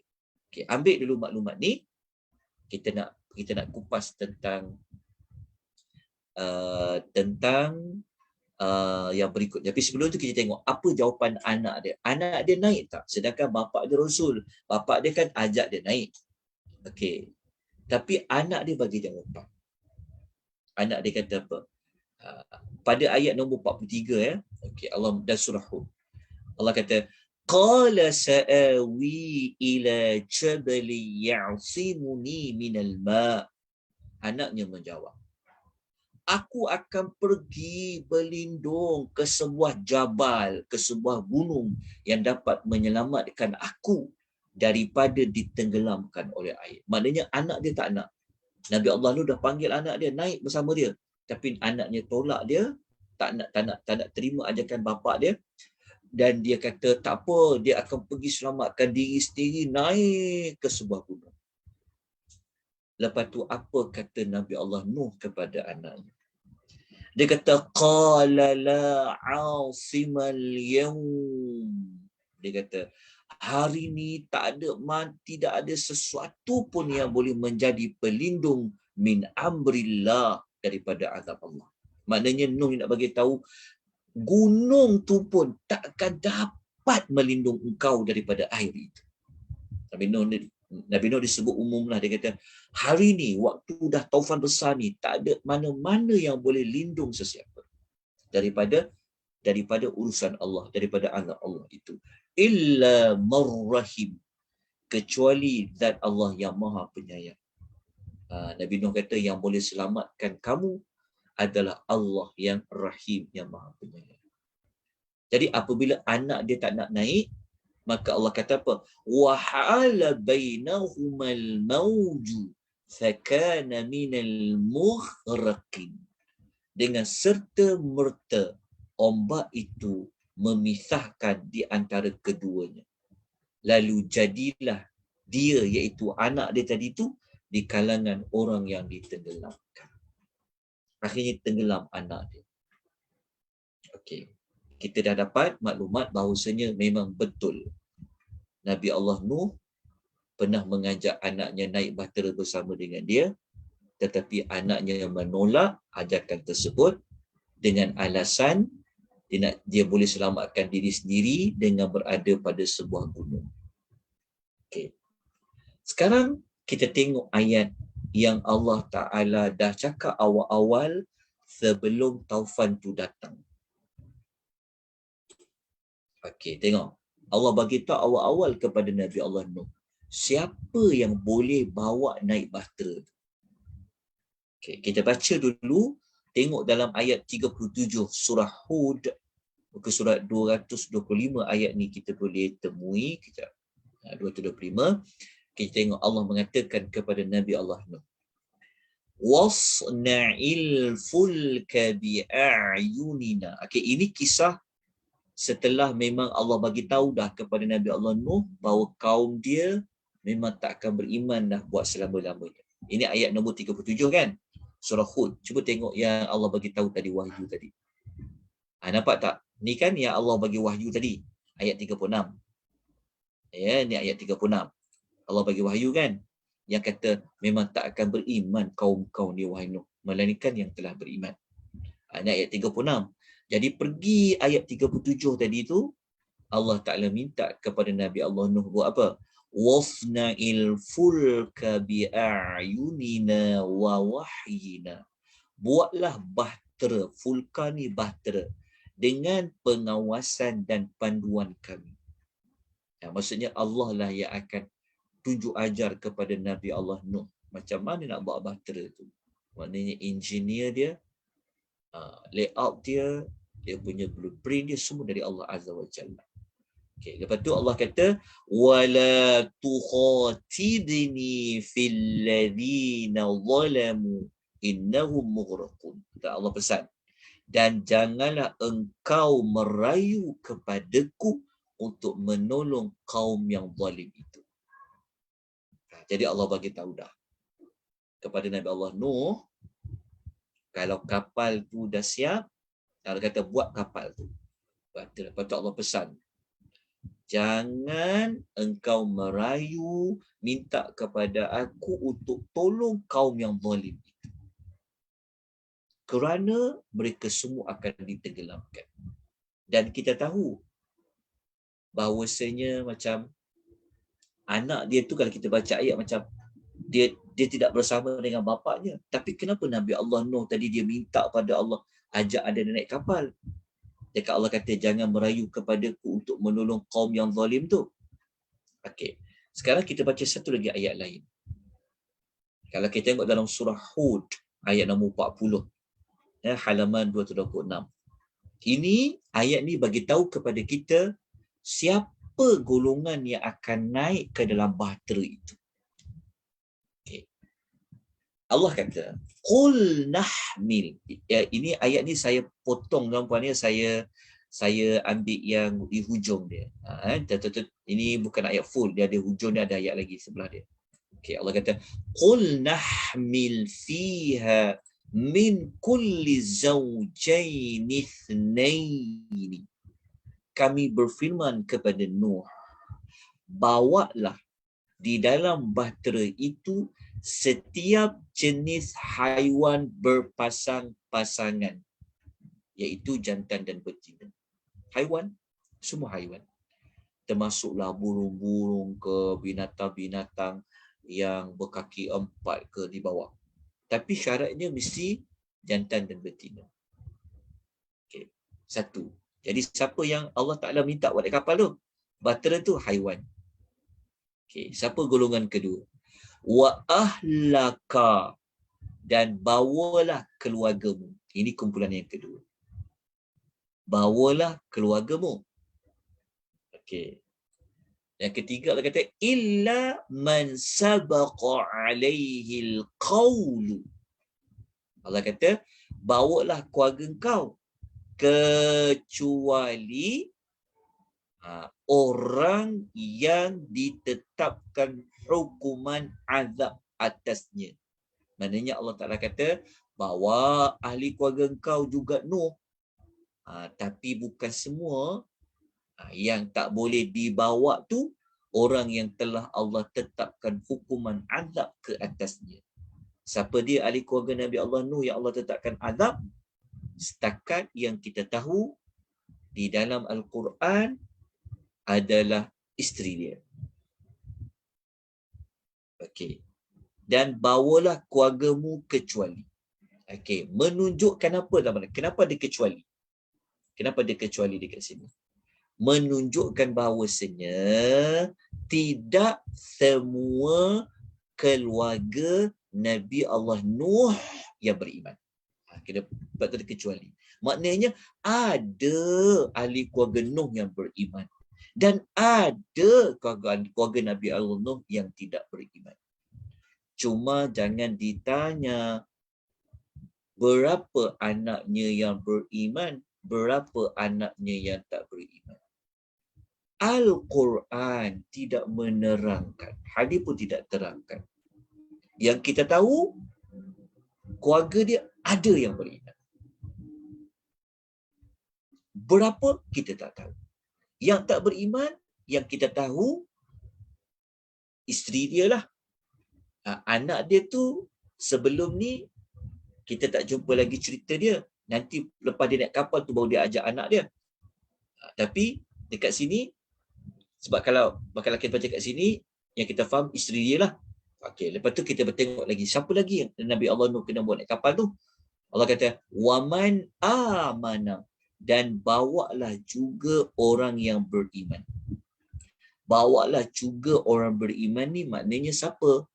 Okey, ambil dulu maklumat ni. Kita nak kupas tentang yang berikut. Tapi sebelum tu kita tengok apa jawapan anak dia. Anak dia naik tak? Sedangkan bapak dia Rasul. Bapak dia kan ajak dia naik. Okey. Tapi anak dia bagi jawapan. Anak dia kata apa? Pada ayat nombor 43 ya. Okey, Allah dan surah Hud. Allah kata qala sa'awi ila jabali ya'simuni minal ma'. Anaknya menjawab, aku akan pergi berlindung ke sebuah jabal, ke sebuah gunung yang dapat menyelamatkan aku daripada ditenggelamkan oleh air. Maknanya anak dia tak nak. Nabi Allah Nuh dah panggil anak dia naik bersama dia. Tapi anaknya tolak dia, tak nak terima ajakan bapak dia. Dan dia kata tak apa, dia akan pergi selamatkan diri sendiri naik ke sebuah gunung. Lepas tu apa kata Nabi Allah Nuh kepada anaknya? Dia kata qala la 'asimal yawm. Dia kata hari ni tidak ada sesuatu pun yang boleh menjadi pelindung min amrillah, daripada azab Allah. Maknanya Nuh nak bagi tahu gunung tu pun takkan dapat melindung engkau daripada air itu. Nabi Nuh disebut umum lah. Dia kata hari ni waktu dah taufan besar ni tak ada mana-mana yang boleh lindung sesiapa daripada urusan Allah, daripada azab Allah itu. Illa marrahim, kecuali zat Allah yang maha penyayang. Nabi Nuh kata yang boleh selamatkan kamu adalah Allah yang rahim, yang maha penyayang. Jadi apabila anak dia tak nak naik, maka Allah kata apa? Wahala bainahumal mawju fakana minal mughraqin. Dengan serta merta ombak itu memisahkan di antara keduanya. Lalu jadilah dia, iaitu anak dia tadi tu, di kalangan orang yang ditenggelamkan. Akhirnya tenggelam anak dia. Okey. Kita dah dapat maklumat bahawasanya memang betul Nabi Allah Nuh pernah mengajak anaknya naik bahtera bersama dengan dia, tetapi anaknya menolak ajakan tersebut dengan alasan dia boleh selamatkan diri sendiri dengan berada pada sebuah gunung. Okey. Sekarang kita tengok ayat yang Allah Ta'ala dah cakap awal-awal sebelum taufan tu datang. Okey, tengok. Allah bagi tahu awal-awal kepada Nabi Allah Nuh, siapa yang boleh bawa naik bahtera. Okey, kita baca dulu, tengok dalam ayat 37 surah Hud, muka surat 225 ayat ni kita boleh temui kejap. 225. Kita tengok Allah mengatakan kepada Nabi Allah Nuh, wasna'il fulka bi'ayunina. Okey, ini kisah setelah memang Allah bagi tahu dah kepada Nabi Allah Nuh bahawa kaum dia memang tak akan beriman dah buat selama-lamanya. Ini ayat nombor 37 kan? Surah Hud. Cuba tengok yang Allah bagi tahu tadi, wahyu tadi. Nampak tak? Ni kan yang Allah bagi wahyu tadi. Ayat 36. Ya, ni ayat 36. Allah bagi wahyu kan? Yang kata memang tak akan beriman kaum-kaum ni wahai Nuh, melainkan yang telah beriman. Ini ayat 36. Jadi pergi ayat 37 tadi tu, Allah Ta'ala minta kepada Nabi Allah Nuh buat apa? Wasna'il fulka bi'ayunina wa wahyina. Buatlah bahtera, fulka ni bahtera, dengan pengawasan dan panduan kami. Maksudnya Allah lah yang akan tunjuk ajar kepada Nabi Allah Nuh macam mana nak buat bahtera tu. Maknanya engineer dia, layout dia, dia punya blueprint dia semua dari Allah Azza wa Jalla. Okay, lepas tu Allah kata wala tukhatibni fil ladzina zalamu innahum mughraqun. Allah pesan, dan janganlah engkau merayu kepadaku untuk menolong kaum yang zalim itu. Jadi Allah bagi tahu dah kepada Nabi Allah Nuh, kalau kapal tu dah siap, Allah kata buat kapal tu. Lepas tu Allah pesan, jangan engkau merayu minta kepada aku untuk tolong kaum yang zalim itu, kerana mereka semua akan ditenggelamkan. Dan kita tahu bahawasanya macam anak dia tu, kalau kita baca ayat macam dia tidak bersama dengan bapaknya, tapi kenapa Nabi Allah Nuh tadi dia minta pada Allah ajak ada naik kapal? Dekat Allah kata jangan merayu kepadaku untuk menolong kaum yang zalim tu. Okey. Sekarang kita baca satu lagi ayat lain. Kalau kita tengok dalam surah Hud ayat nombor 40, halaman 226. Ini ayat ni bagi tahu kepada kita siapa golongan yang akan naik ke dalam bahtera itu. Okay. Allah kata, qul nahmil. Ini ayat ni saya potong gambarnya, saya ambil yang di hujung dia. Ini bukan ayat full, dia ada hujung dia, ada ayat lagi sebelah dia. Okay, Allah kata, qul nahmil fiha min kulli zawjayn ithnain. Kami berfirman kepada Nuh, bawalah di dalam bahtera itu setiap jenis haiwan berpasang-pasangan, iaitu jantan dan betina. Haiwan, semua haiwan. Termasuklah burung-burung ke, binatang-binatang yang berkaki 4 ke di bawah. Tapi syaratnya mesti jantan dan betina. Okay. Satu. Jadi siapa yang Allah Ta'ala minta buat kapal tu? Bahtera tu haiwan. Okay. Siapa golongan kedua? Wa ahlaka, dan bawalah keluargamu. Ini kumpulan yang kedua. Bawalah keluargamu. Okey. Yang ketiga Allah kata illa man sabaqa alaihi alqaulu. Allah kata bawalah keluarga kau kecuali orang yang ditetapkan hukuman azab atasnya. Maknanya Allah Ta'ala kata, bawa ahli keluarga engkau juga Nuh. Tapi bukan semua. Yang tak boleh dibawa tu orang yang telah Allah tetapkan hukuman azab ke atasnya. Siapa dia ahli keluarga Nabi Allah Nuh yang Allah tetapkan azab? Setakat yang kita tahu di dalam Al-Quran adalah isteri dia. Okey. Dan bawalah keluargamu kecuali. Okey, menunjukkan apa dalam mana? Kenapa dia kecuali? Kenapa dia kecuali dekat sini? Menunjukkan bahawasanya tidak semua keluarga Nabi Allah Nuh yang beriman. Sebab tu dia kecuali. Maknanya ada ahli keluarga Nuh yang beriman. Dan ada keluarga Nabi Allah Nuh yang tidak beriman. Cuma jangan ditanya berapa anaknya yang beriman, berapa anaknya yang tak beriman. Al-Quran tidak menerangkan, hadis pun tidak terangkan. Yang kita tahu, keluarga dia ada yang beriman. Berapa, kita tak tahu. Yang tak beriman, yang kita tahu, isteri dia lah. Anak dia tu, sebelum ni, kita tak jumpa lagi cerita dia. Nanti lepas dia naik kapal tu, baru dia ajak anak dia. Tapi, dekat sini, sebab kalau kita baca kat sini, yang kita faham, isteri dia lah. Okey, lepas tu kita bertengok lagi. Siapa lagi yang Nabi Allah Nuh kena buat naik kapal tu? Allah kata, waman amana. Dan bawalah juga orang yang beriman. Bawalah juga orang beriman ni maknanya siapa?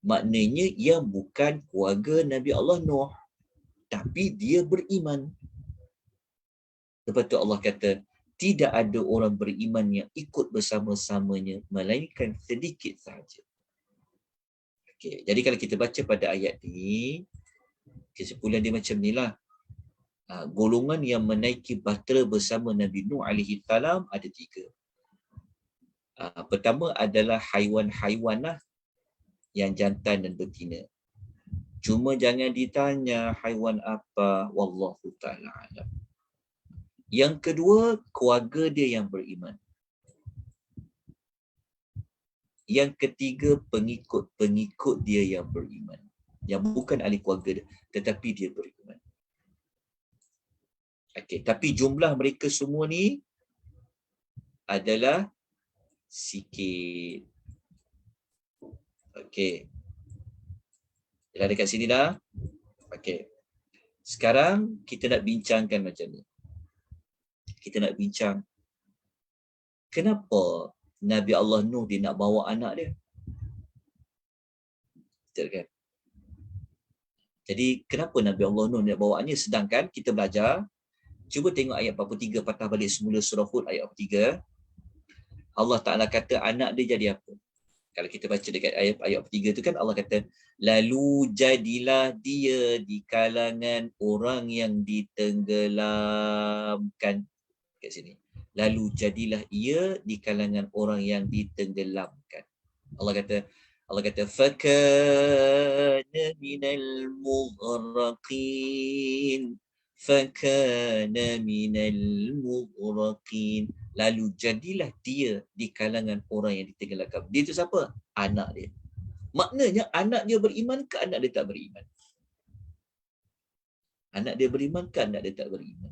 Maknanya yang bukan keluarga Nabi Allah Nuh. Tapi dia beriman. Lepas tu Allah kata, tidak ada orang beriman yang ikut bersama-samanya, melainkan sedikit sahaja. Okay. Jadi kalau kita baca pada ayat ni, kesimpulan dia macam ni lah. Golongan yang menaiki bahtera bersama Nabi Nuh alaihi salam ada 3. Pertama adalah haiwan-haiwan lah, yang jantan dan betina. Cuma jangan ditanya haiwan apa, wallahu ta'ala alam. Yang kedua, keluarga dia yang beriman. Yang ketiga, pengikut-pengikut dia yang beriman. Yang bukan ahli keluarga dia, tetapi dia beriman. Okey, tapi jumlah mereka semua ni adalah sikit. Okey. Dah dekat sini dah. Okey. Sekarang kita nak bincangkan macam ni. Kita nak bincang kenapa Nabi Allah Nuh dia nak bawa anak dia. Betul kan? Jadi kenapa Nabi Allah Nuh nak bawa anaknya, sedangkan kita belajar, cuba tengok ayat 43, patah balik semula surah Hud ayat 43. Allah Ta'ala kata anak dia jadi apa? Kalau kita baca dekat ayat 43 tu kan Allah kata, lalu jadilah dia di kalangan orang yang ditenggelamkan. Kat sini. Lalu jadilah ia di kalangan orang yang ditenggelamkan. Allah kata fakana minal mughraqin. Fakana minal mughraqin. Lalu jadilah dia di kalangan orang yang ditenggelamkan. Dia itu siapa? Anak dia. Maknanya anak dia beriman ke anak dia tak beriman? Anak dia beriman ke anak dia tak beriman?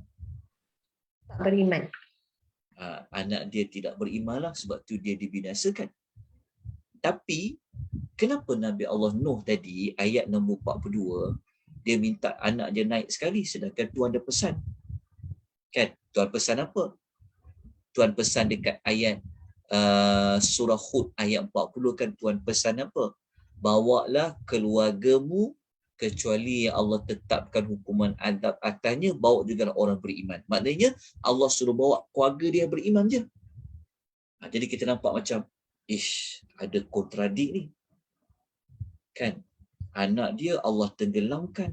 Tak beriman. Anak dia tidak beriman lah, sebab tu dia dibinasakan. Tapi kenapa Nabi Allah Nuh tadi ayat nombor 42 dia minta anak dia naik sekali, sedangkan Tuhan ada pesan? Kan? Tuhan pesan apa? Tuhan pesan dekat ayat surah Hud ayat 40 kan, Tuhan pesan apa? Bawalah keluargamu kecuali yang Allah tetapkan hukuman azab atasnya, bawa juga orang beriman. Maknanya Allah suruh bawa keluarga dia beriman je. Jadi kita nampak macam ada kontradik ni. Kan? Anak dia Allah tenggelamkan.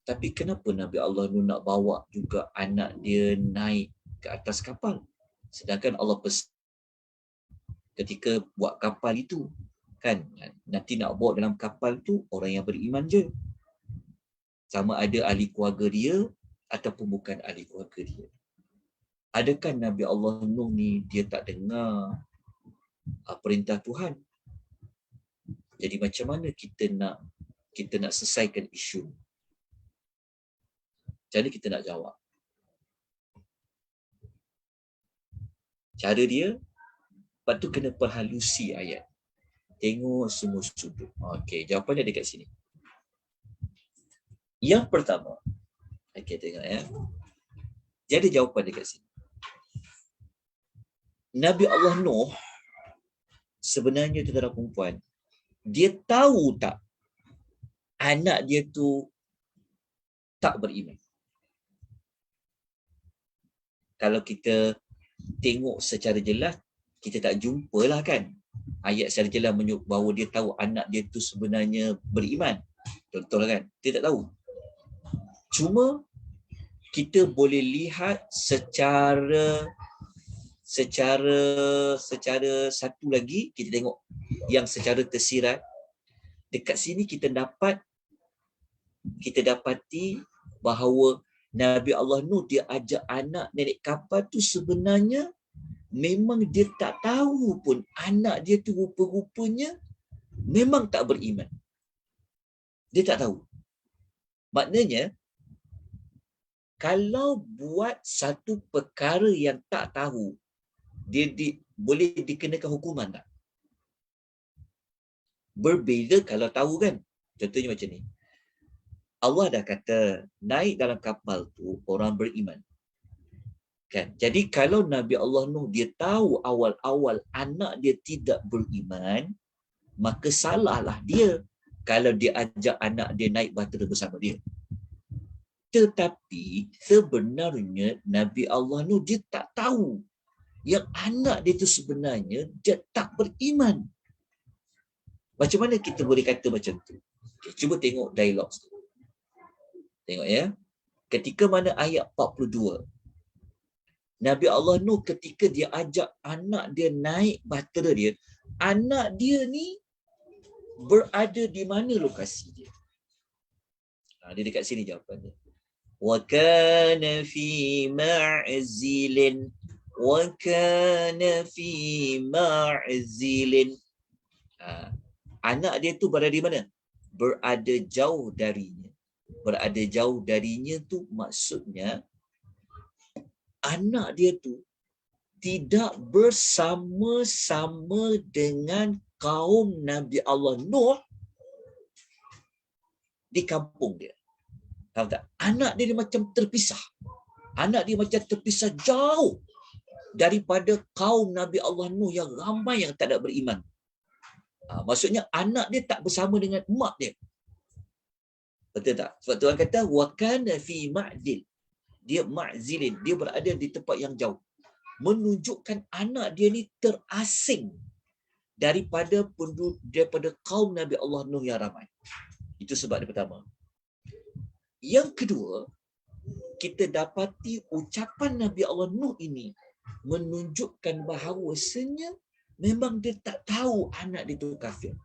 Tapi kenapa Nabi Allah Nuh nak bawa juga anak dia naik ke atas kapal? Sedangkan Allah pesan ketika buat kapal itu, Kan nanti nak bawa dalam kapal tu orang yang beriman je. Sama ada ahli keluarga dia ataupun bukan ahli keluarga dia. Adakah Nabi Allah Nuh ni dia tak dengar perintah Tuhan? Jadi macam mana kita nak selesaikan isu? Macam mana kita nak jawab? Cara dia, lepas tu kena perhalusi ayat. Tengok semua sudut. Okey, jawapannya dekat sini. Yang pertama, okey tengok ya. Jadi jawapan dekat sini. Nabi Allah Nuh sebenarnya tuan-tuan dan perempuan, dia tahu tak anak dia tu tak beriman? Kalau kita tengok secara jelas, kita tak jumpalah kan ayat secara jelas menyebut bahawa dia tahu anak dia tu sebenarnya beriman. Contoh kan, dia tak tahu. Cuma kita boleh lihat secara satu lagi, kita tengok yang secara tersirat. Dekat sini kita dapati bahawa Nabi Allah Nuh dia ajak anak naik kapal tu sebenarnya memang dia tak tahu pun anak dia tu rupa-rupanya memang tak beriman. Dia tak tahu. Maknanya kalau buat satu perkara yang tak tahu, dia boleh dikenakan hukuman tak? Berbeza kalau tahu kan. Contohnya macam ni. Allah dah kata naik dalam kapal tu orang beriman. Kan? Jadi kalau Nabi Allah Nuh dia tahu awal-awal anak dia tidak beriman, maka salahlah dia kalau dia ajak anak dia naik bahtera bersama dia. Tetapi sebenarnya Nabi Allah Nuh dia tak tahu yang anak dia tu sebenarnya dia tak beriman. Macam mana kita boleh kata macam tu? Okay, cuba tengok dialog tu. Tengok ya. Ketika mana ayat 42. Nabi Allah Nuh ketika dia ajak anak dia naik bahtera dia, anak dia ni berada di mana lokasi dia? Dia dekat sini jawapannya. Wa kana fi ma'zilin wa kana fi ma'zilin. Anak dia tu berada di mana? Berada jauh darinya. Berada jauh darinya tu maksudnya anak dia tu tidak bersama-sama dengan kaum Nabi Allah Nuh di kampung dia. Tahu tak? Anak dia macam terpisah. Anak dia macam terpisah jauh daripada kaum Nabi Allah Nuh yang ramai yang tak ada beriman. Maksudnya anak dia tak bersama dengan mak dia. Betul tak? Sebab Tuhan kata wa kana fi ma'dil. Dia ma'zilin, dia berada di tempat yang jauh. Menunjukkan anak dia ni terasing daripada kaum Nabi Allah Nuh yang ramai. Itu sebab yang pertama. Yang kedua, kita dapati ucapan Nabi Allah Nuh ini menunjukkan bahawasanya memang dia tak tahu anak dia tu kafir.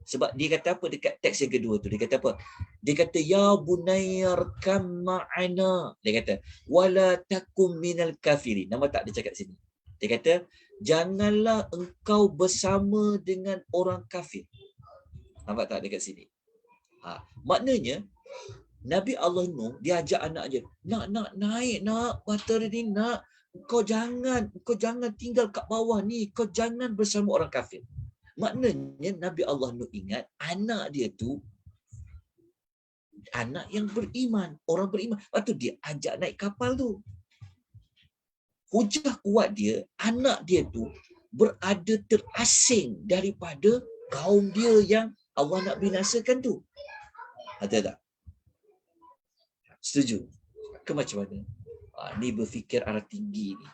Sebab dia kata apa dekat teks yang kedua tu? Dia kata apa? Dia kata ya bunayyar kam ma'ana. Dia kata wala takum minal kafirin. Nama tak dia cakap sini. Dia kata janganlah engkau bersama dengan orang kafir. Nampak tak dekat sini? Maknanya Nabi Allah Nuh dia ajak anak dia, nak naik nak bahtera ni nak. Kau jangan tinggal kat bawah ni. Kau jangan bersama orang kafir. Maknanya Nabi Allah Nuh ingat anak dia tu anak yang beriman, orang beriman. Lepas tu dia ajak naik kapal tu. Hujah kuat dia, anak dia tu berada terasing daripada kaum dia yang Allah nak binasakan tu. Ada tak? Setuju? Ke macam mana? Ni berfikir arah tinggi ni.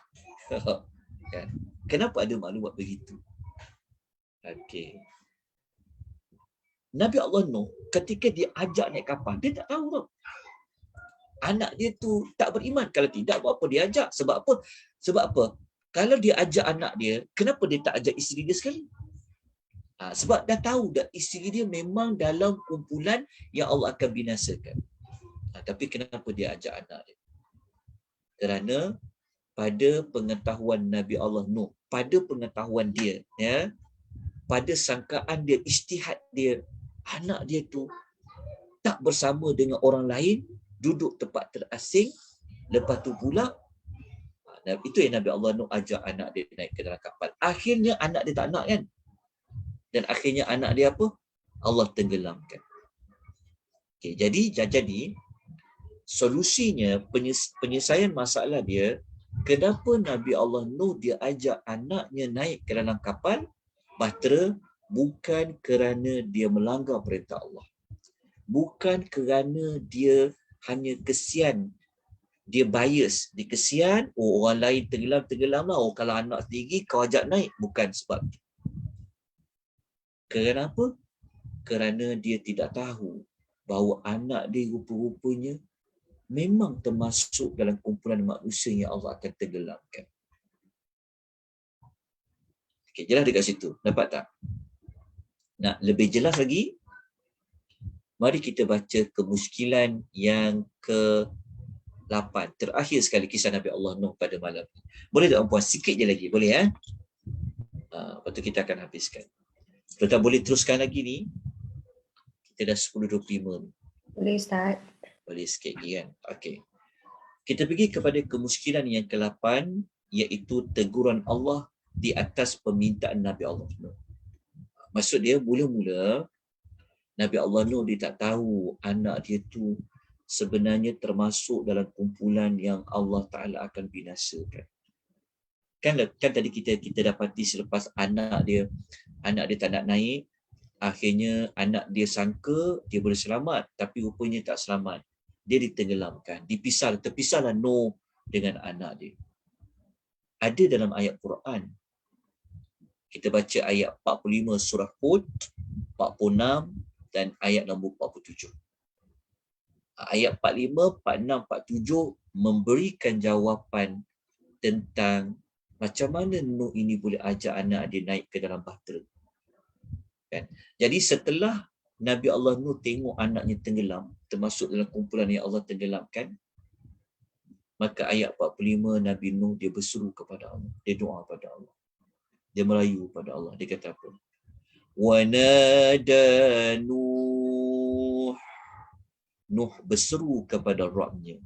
Kan? Kenapa ada maklum buat begitu? Okey. Nabi Allah Nuh ketika dia ajak naik kapal, dia tak tahu tau. Anak dia tu tak beriman. Kalau tidak, buat apa dia ajak? Sebab apa? Kalau dia ajak anak dia, kenapa dia tak ajak isteri dia sekali? Sebab dah tahu dah isteri dia memang dalam kumpulan yang Allah akan binasakan. Tapi kenapa dia ajak anak dia? Kerana pada pengetahuan Nabi Allah Nuh, pada pengetahuan dia, ya, pada sangkaan dia, ijtihad dia, anak dia tu tak bersama dengan orang lain, duduk tempat terasing, lepas tu pula itu yang Nabi Allah Nuh ajak anak dia naik ke dalam kapal. Akhirnya anak dia tak nak kan? Dan akhirnya anak dia apa? Allah tenggelamkan. Okay, jadi solusinya, penyelesaian masalah dia, kenapa Nabi Allah Nuh dia ajak anaknya naik ke dalam kapal bahtera? Bukan kerana dia melanggar perintah Allah. Bukan kerana dia hanya kesian, dia bias, dia kesian, orang lain tenggelam-tenggelamlah, kalau anak sendiri kau ajak naik. Bukan sebab itu. Kenapa? Kerana dia tidak tahu bahawa anak dia rupa-rupanya memang termasuk dalam kumpulan manusia yang Allah akan tenggelamkan. Okey, jelas dekat situ. Dapat tak? Nak lebih jelas lagi, mari kita baca kemuskilan yang ke-8. Terakhir sekali kisah Nabi Allah Nuh pada malam ni. Boleh tak puan? Sikit je lagi. Boleh ya? Lepas tu kita akan habiskan. Kalau tak boleh teruskan lagi ni, kita dah 10.25 ni. Boleh Ustaz. Boleh sikit lagi kan? Okey. Kita pergi kepada kemuskilan yang ke-8, iaitu teguran Allah di atas permintaan Nabi Allah Nuh. Maksud dia, mula-mula Nabi Allah Nuh dia tak tahu anak dia tu sebenarnya termasuk dalam kumpulan yang Allah Ta'ala akan binasakan. Kan tadi kita dapati selepas anak dia tak nak naik, akhirnya anak dia sangka dia boleh selamat, tapi rupanya tak selamat. Dia ditenggelamkan, terpisahlah Nuh dengan anak dia. Ada dalam ayat Quran. Kita baca ayat 45 surah Hud, 46 dan ayat nombor 47. Ayat 45, 46, 47 memberikan jawapan tentang macam mana Nuh ini boleh ajak anak dia naik ke dalam bahtera. Kan? Jadi setelah Nabi Allah Nuh tengok anaknya tenggelam, termasuk dalam kumpulan yang Allah tenggelamkan, maka ayat 45 Nabi Nuh dia berseru kepada Allah. Dia doa pada Allah. Dia merayu pada Allah. Dia kata apa? Wa nada Nuh. Nuh berseru kepada Rabbnya.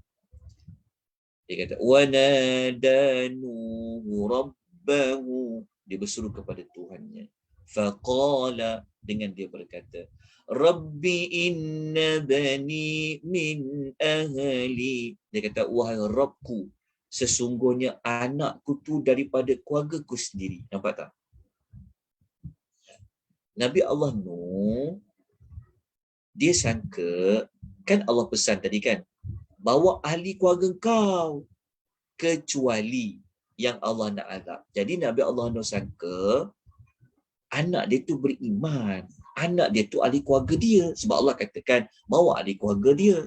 Dia kata, wa nada Nuh rabbahu. Dia berseru kepada Tuhannya. Faqala, dengan dia berkata, Rabbi inna bani min ahli. Dia kata, wahai Rabbku, sesungguhnya anakku tu daripada keluargaku sendiri. Nampak tak? Nabi Allah Nuh, dia sangka, kan Allah pesan tadi kan, bawa ahli keluarga kau, kecuali yang Allah nak azab. Jadi Nabi Allah Nuh sangka, anak dia tu beriman. Anak dia tu ahli keluarga dia. Sebab Allah katakan, bawa ahli keluarga dia.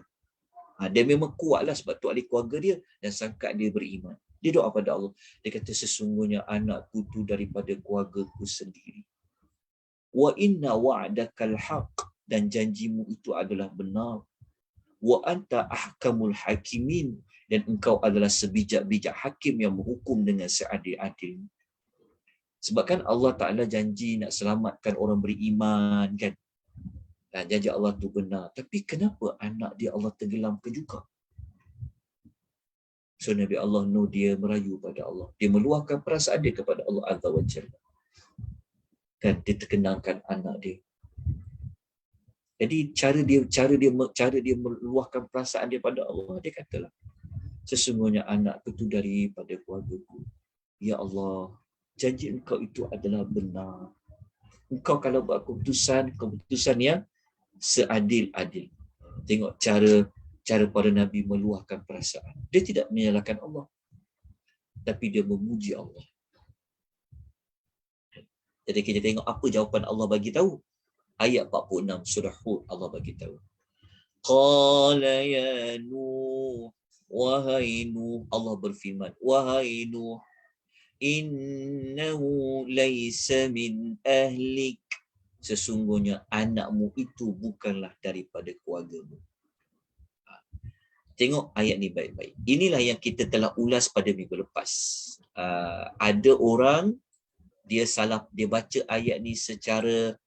Dia memang kuatlah sebab tu ahli keluarga dia. Dan sangka dia beriman. Dia doa pada Allah. Dia kata, sesungguhnya anakku tu daripada keluargaku sendiri. Wa inna wa'dakal haq. Dan janjimu itu adalah benar. Wa anta ahkamul hakimin. Dan engkau adalah sebijak-bijak hakim yang menghukum dengan seadil-adil. Sebab kan Allah Ta'ala janji nak selamatkan orang beriman kan. Dan janji Allah tu benar. Tapi kenapa anak dia Allah tenggelamkan juga? So Nabi Allah Nuh dia merayu pada Allah. Dia meluahkan perasaan dia kepada Allah Azza wa Jalla. Kan dia terkenangkan anak dia. Jadi cara dia meluahkan perasaan dia pada Allah, dia katalah, sesungguhnya anakku itu daripada keluargaku. Ya Allah, janji engkau itu adalah benar. Engkau kalau buat keputusan yang seadil-adil. Tengok cara para Nabi meluahkan perasaan. Dia tidak menyalahkan Allah, tapi dia memuji Allah. Jadi kita tengok apa jawapan Allah bagi tahu. Ayat 46 surah Hud, Allah bagi tahu. Qala ya Nuh, wahai Nuh, Allah berfirman, wahai Nuh, innahu laysa min ahlik. sesungguhnya anakmu itu bukanlah daripada keluargamu. Tengok ayat ni baik-baik. Inilah yang kita telah ulas pada minggu lepas. Ada orang dia baca ayat ni secara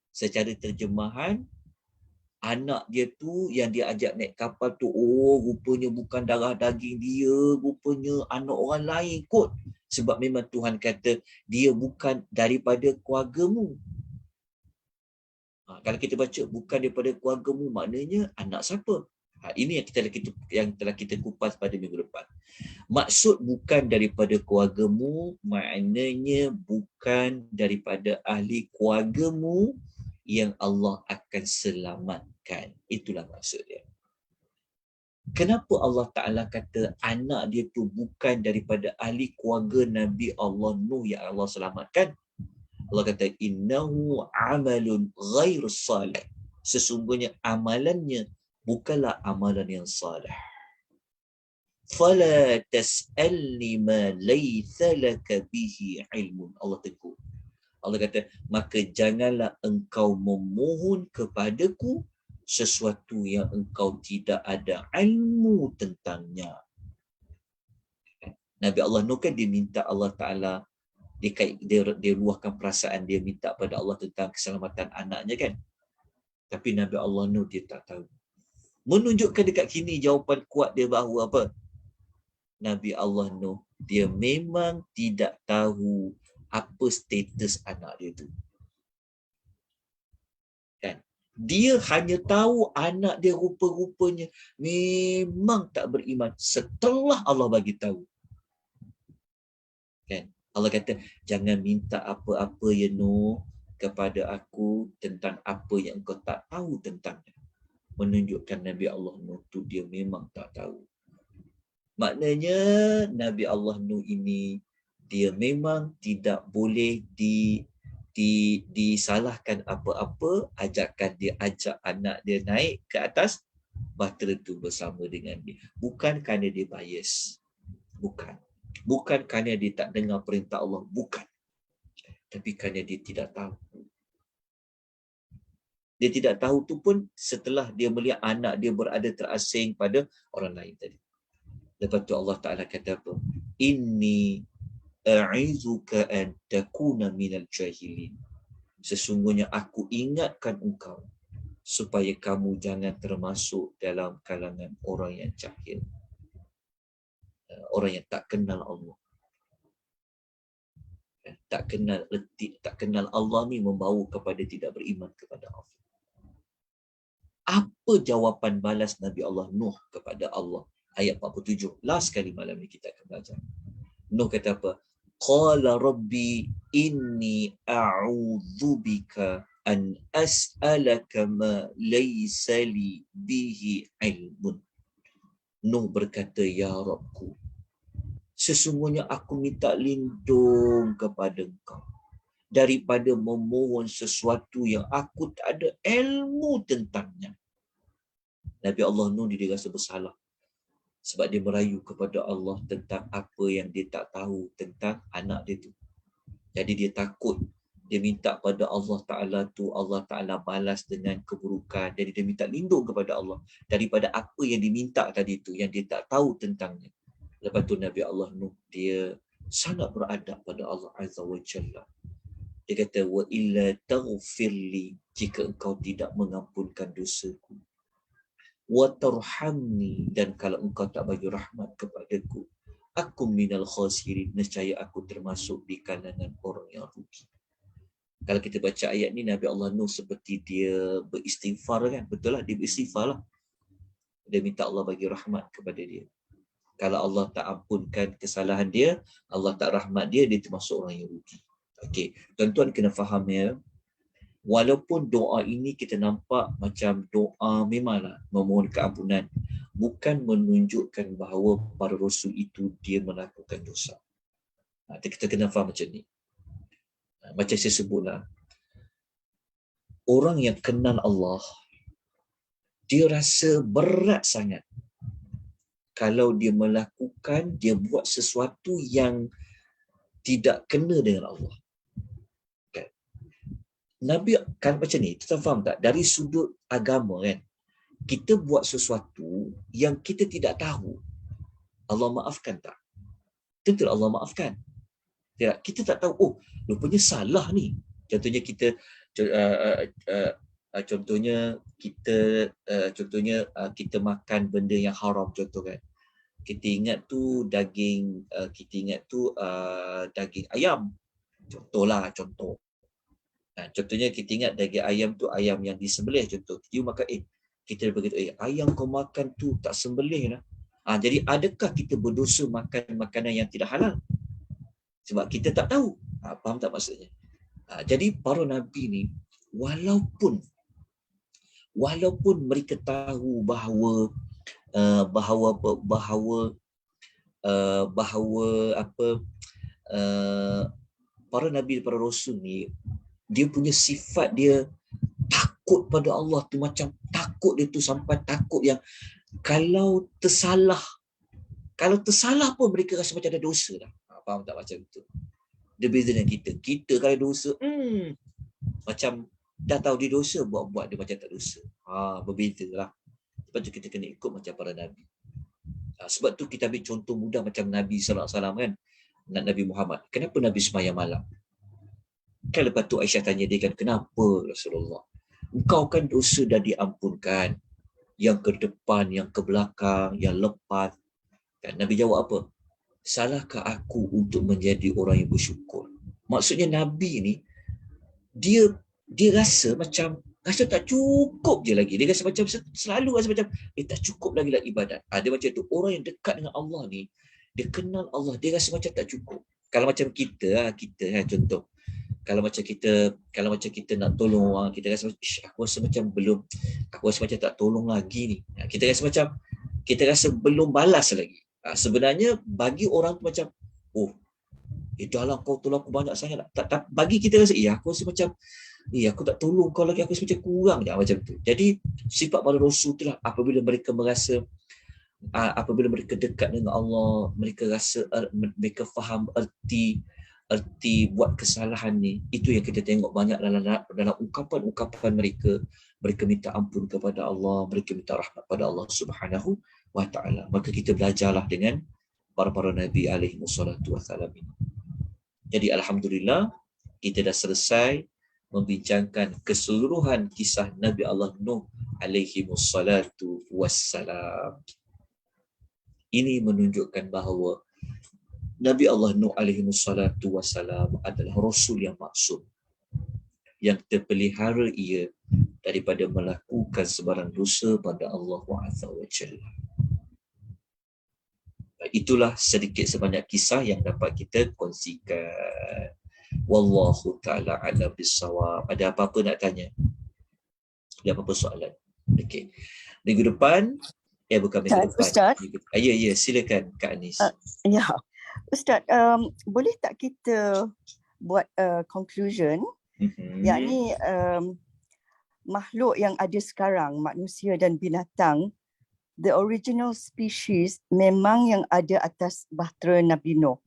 terjemahan, anak dia tu yang dia ajak naik kapal tu, rupanya bukan darah daging dia, rupanya anak orang lain kot. Sebab memang Tuhan kata dia bukan daripada keluargamu. Kalau kita baca bukan daripada keluargamu, maknanya anak siapa? Ini yang telah kita kupas pada minggu lepas. Maksud bukan daripada keluargamu, maknanya bukan daripada ahli keluargamu yang Allah akan selamatkan. Itulah maksud dia. Kenapa Allah Ta'ala kata anak dia tu bukan daripada ahli keluarga Nabi Allah Nuh yang Allah selamatkan? Allah kata, innahu amalun ghairu salih. Sesungguhnya amalannya bukanlah amalan yang salih. Fala tas'alni ma laysa laka bihi ilmun. Allah tegur. Allah kata, maka janganlah engkau memohon kepadaku sesuatu yang engkau tidak ada ilmu tentangnya. Nabi Allah Nuh kan dia minta Allah Ta'ala, dia luahkan perasaan dia minta pada Allah tentang keselamatan anaknya kan. Tapi Nabi Allah Nuh dia tak tahu. Menunjukkan dekat sini jawapan kuat dia bahawa apa? Nabi Allah Nuh dia memang tidak tahu apa status anak dia tu. Kan? Dia hanya tahu anak dia rupa-rupanya memang tak beriman setelah Allah bagi tahu. Kan? Allah kata, jangan minta apa-apa ya Nuh kepada aku tentang apa yang kau tak tahu tentangnya. Menunjukkan Nabi Allah Nuh tu dia memang tak tahu. Maknanya Nabi Allah Nuh ini dia memang tidak boleh disalahkan apa-apa. Dia ajak anak dia naik ke atas bahtera tu bersama dengan dia. Bukan kerana dia bias. Bukan kerana dia tak dengar perintah Allah. Bukan. Tapi kerana dia tidak tahu. Dia tidak tahu tu pun setelah dia melihat anak dia berada terasing pada orang lain tadi. Lepas tu Allah Ta'ala kata apa? Inni a'izuka an takuna minal jahilin. Sesungguhnya aku ingatkan engkau supaya kamu jangan termasuk dalam kalangan orang yang jahil. Orang yang tak kenal Allah. Tak kenal Allah ni membawa kepada tidak beriman kepada Allah. Apa jawapan balas Nabi Allah Nuh kepada Allah? Ayat 47. Last kali malam ni kita akan belajar. Nuh kata apa? Qala rabbi inni a'udzubika an as'alaka ma laysa li bihi ilmun. Nuh berkata, ya Rabbku, sesungguhnya aku minta lindung kepada engkau daripada memohon sesuatu yang aku tak ada ilmu tentangnya. Nabi Allah Nuh dia rasa bersalah sebab dia merayu kepada Allah tentang apa yang dia tak tahu tentang anak dia tu. Jadi dia takut. Dia minta pada Allah Ta'ala tu, Allah Ta'ala balas dengan keburukan. Jadi dia minta lindung kepada Allah daripada apa yang diminta tadi tu, yang dia tak tahu tentangnya. Lepas tu Nabi Allah Nuh dia sangat beradab pada Allah Azza wa Jalla. Dia kata, wa illa taghfirli, jika engkau tidak mengampunkan dosaku, wa tarhamni, dan kalau engkau tak bagi rahmat kepadaku, aku minal khasirin, nescaya aku termasuk di kalangan orang yang rugi. Kalau kita baca ayat ni, Nabi Allah Nuh seperti dia beristighfar kan? Betul lah, dia beristighfar lah. Dia minta Allah bagi rahmat kepada dia. Kalau Allah tak ampunkan kesalahan dia, Allah tak rahmat dia, dia termasuk orang yang rugi. Okey, tuan-tuan kena faham ya. Walaupun doa ini kita nampak macam doa memanglah memohon keampunan, bukan menunjukkan bahawa para rasul itu dia melakukan dosa. Kita kena faham macam ni. Macam saya sebutlah, orang yang kenal Allah, dia rasa berat sangat kalau dia buat sesuatu yang tidak kena dengan Allah. Nabi kan macam ni, kita faham tak? Dari sudut agama kan, kita buat sesuatu yang kita tidak tahu, Allah maafkan tak? Tentu Allah maafkan. Tidak, kita tak tahu, oh, rupanya salah ni. Contohnya kita kita makan benda yang haram, contoh kan. Kita ingat tu daging daging ayam. Contoh. Contohnya kita ingat daging ayam tu ayam yang disembelih, contoh. You makan, kita berkata, ayam kau makan tu tak sembelih lah. Jadi adakah kita berdosa makan makanan yang tidak halal? Sebab kita tak tahu. Faham tak maksudnya? Jadi para Nabi ni, walaupun mereka tahu bahawa para Nabi, para Rasul ni, dia punya sifat dia takut pada Allah tu, macam takut dia tu sampai takut yang kalau tersalah pun mereka rasa macam ada dosa dah. Faham tak macam tu? Dia beza dengan kita. Kita kalau dosa, macam dah tahu dia dosa, buat dia macam tak dosa. Berbeza lah. Sebab tu kita kena ikut macam para Nabi. Sebab tu kita ambil contoh mudah macam Nabi SAW kan. Nabi Muhammad. Kenapa Nabi sembahyang malam? Kan lepas tu Aisyah tanya dia kan, kenapa Rasulullah? Engkau kan dosa dah diampunkan. Yang ke depan, yang ke belakang, yang lepas. Dan Nabi jawab apa? Salahkah aku untuk menjadi orang yang bersyukur? Maksudnya Nabi ni, dia rasa macam, rasa tak cukup je lagi. Dia rasa macam, selalu rasa macam, tak cukup lagi lah ibadat. Dia macam tu. Orang yang dekat dengan Allah ni, dia kenal Allah, dia rasa macam tak cukup. Kalau macam kita contoh. Kalau macam kita nak tolong orang, kita rasa aku rasa macam belum, aku rasa macam tak tolong lagi ni. Kita rasa belum balas lagi. Sebenarnya bagi orang tu macam, dah lah kau tolong aku banyak sangat. Tak, bagi kita rasa, aku rasa macam, aku tak tolong kau lagi, aku rasa macam kurang je, macam tu. Jadi sifat para Rasul tu lah, apabila mereka merasa, apabila mereka dekat dengan Allah, mereka rasa, mereka faham erti buat kesalahan ni. Itu yang kita tengok banyak dalam ungkapan mereka. Mereka minta ampun kepada Allah, mereka minta rahmat pada Allah Subhanahu wa ta'ala. Maka kita belajarlah dengan para Nabi alaihi wassalatu wassalam ini. Jadi alhamdulillah, kita dah selesai membincangkan keseluruhan kisah Nabi Allah Nuh alaihi wassalatu wassalam. Ini menunjukkan bahawa Nabi Allah Nuh alaihi wassalatu wassalam adalah Rasul yang maksum, yang terpelihara ia daripada melakukan sebarang dosa pada Allah Azza wa Jalla. Itulah sedikit sebanyak kisah yang dapat kita kongsikan. Wallahu ta'ala a'lam bissawab. Ada apa-apa nak tanya? Ada apa-apa soalan? Okey. Minggu depan, bukan minggu depan. Ustaz. Ya, silakan Kak Anis. Ya. Ustaz, boleh tak kita buat conclusion, yakni makhluk yang ada sekarang, manusia dan binatang, the original species memang yang ada atas bahtera Nabi Nuh.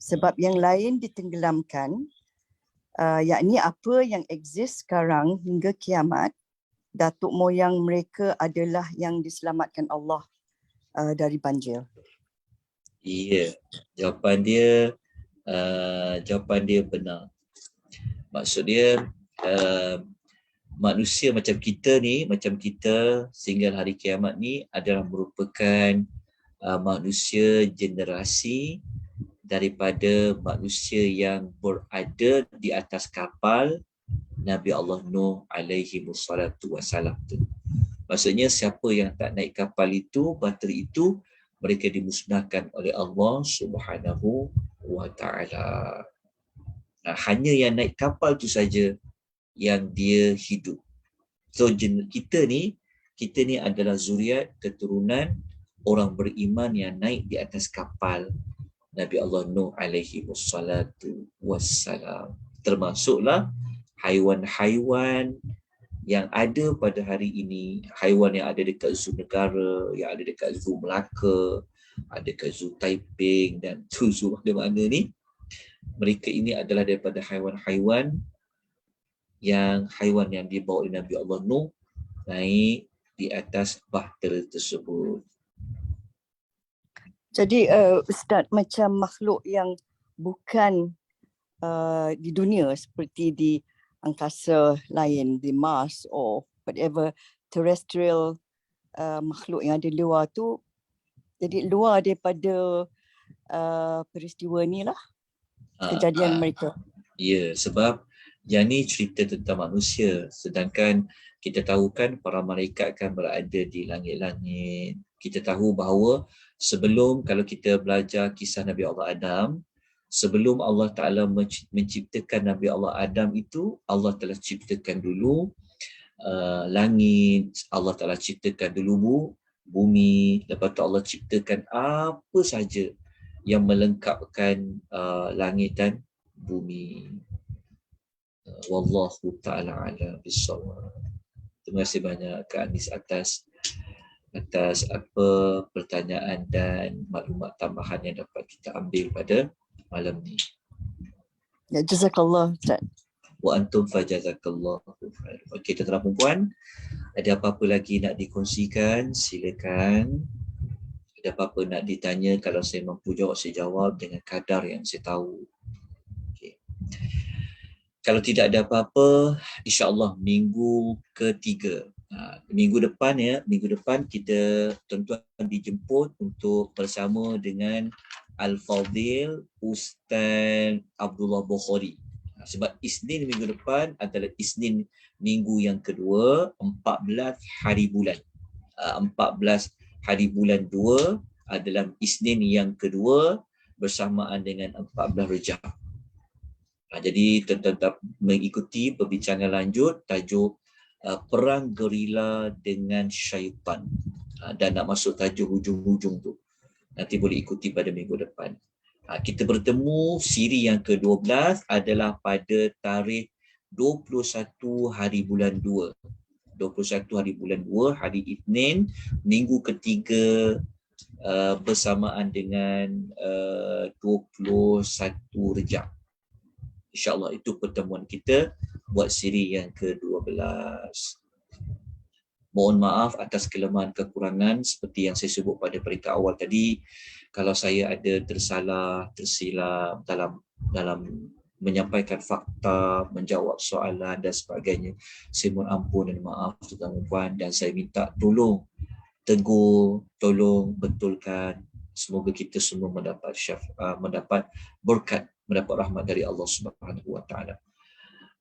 Sebab yang lain ditenggelamkan, yakni apa yang exist sekarang hingga kiamat, datuk moyang mereka adalah yang diselamatkan Allah dari banjir. Ya, jawapan dia benar. Maksud dia manusia macam kita sehingga hari kiamat ni adalah merupakan manusia generasi daripada manusia yang berada di atas kapal Nabi Allah Nuh alaihi wassalatu wassalam tu. Maksudnya siapa yang tak naik kapal itu, bahtera itu, mereka dimusnahkan oleh Allah Subhanahu wa ta'ala. Hanya yang naik kapal tu saja yang dia hidup. So kita ni adalah zuriat, keturunan orang beriman yang naik di atas kapal Nabi Allah Nuh alaihi wassalatu wassalam. Termasuklah haiwan-haiwan yang ada pada hari ini, haiwan yang ada dekat Zoo Negara, yang ada dekat Zoo Melaka, ada dekat Zoo Taiping dan zoo mana-mana ni, mereka ini adalah daripada haiwan-haiwan yang haiwan yang dibawa oleh Nabi Allah Nuh naik di atas bahtera tersebut. Jadi Ustaz, macam makhluk yang bukan di dunia seperti di angkasa lain, di Mars or whatever terrestrial makhluk yang ada luar tu, jadi luar daripada peristiwa ni lah, kejadian mereka. Ya, sebab yang ni cerita tentang manusia, sedangkan kita tahu kan para malaikat kan berada di langit-langit. Kita tahu bahawa sebelum, kalau kita belajar kisah Nabi Allah Adam, sebelum Allah Ta'ala menciptakan Nabi Allah Adam itu, Allah telah ciptakan dulu langit, Allah Ta'ala ciptakan dulu bumi, lepas tu Allah ciptakan apa saja yang melengkapkan langit dan bumi. Wallahu ta'ala ala bisawab. Terima kasih banyak Kak Anis atas apa pertanyaan dan maklumat tambahan yang dapat kita ambil pada malam ni. Ya, jazakallah Ustaz. Wa antum fajazakallahu khair. Okey, tuan-tuan dan puan, ada apa-apa lagi nak dikongsikan? Silakan. Ada apa-apa nak ditanya, kalau saya mampu jawab, saya jawab dengan kadar yang saya tahu. Okay. Kalau tidak ada apa-apa, insya-Allah minggu ketiga. Minggu depan kita tuan-tuan dijemput untuk bersama dengan Al-Fadhil Ustaz Abdullah Bukhari. Sebab Isnin minggu depan adalah Isnin minggu yang kedua, 14 hari bulan. 14 hari bulan 2 adalah Isnin yang kedua bersamaan dengan 14 Rejab. Jadi tetap mengikuti perbincangan lanjut tajuk perang gerila dengan syaitan. Dan nak masuk tajuk hujung-hujung tu, nanti boleh ikuti pada minggu depan. Kita bertemu siri yang ke-12 adalah pada tarikh 21 hari bulan 2. 21 hari bulan 2, hari Isnin, minggu ketiga bersamaan dengan 21 Rejab. InsyaAllah itu pertemuan kita buat siri yang ke-12. Mohon maaf atas kelemahan kekurangan seperti yang saya sebut pada peringkat awal tadi. Kalau saya ada tersilap dalam menyampaikan fakta, menjawab soalan dan sebagainya, saya mohon ampun dan maaf tuan-tuan, dan saya minta tolong tegur, tolong betulkan. Semoga kita semua mendapat berkat, mendapat rahmat dari Allah Subhanahu wa taala.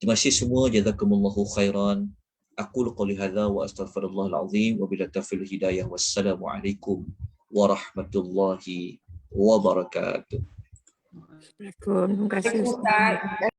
Terima kasih semua, jazakumullahu khairan. Aqulu qouli hadza wa astaghfirullahal azim wa billahi taufiq hidayah. Wassalamualaikum warahmatullahi wabarakatuh. Assalamualaikum. Terima kasih Ustaz.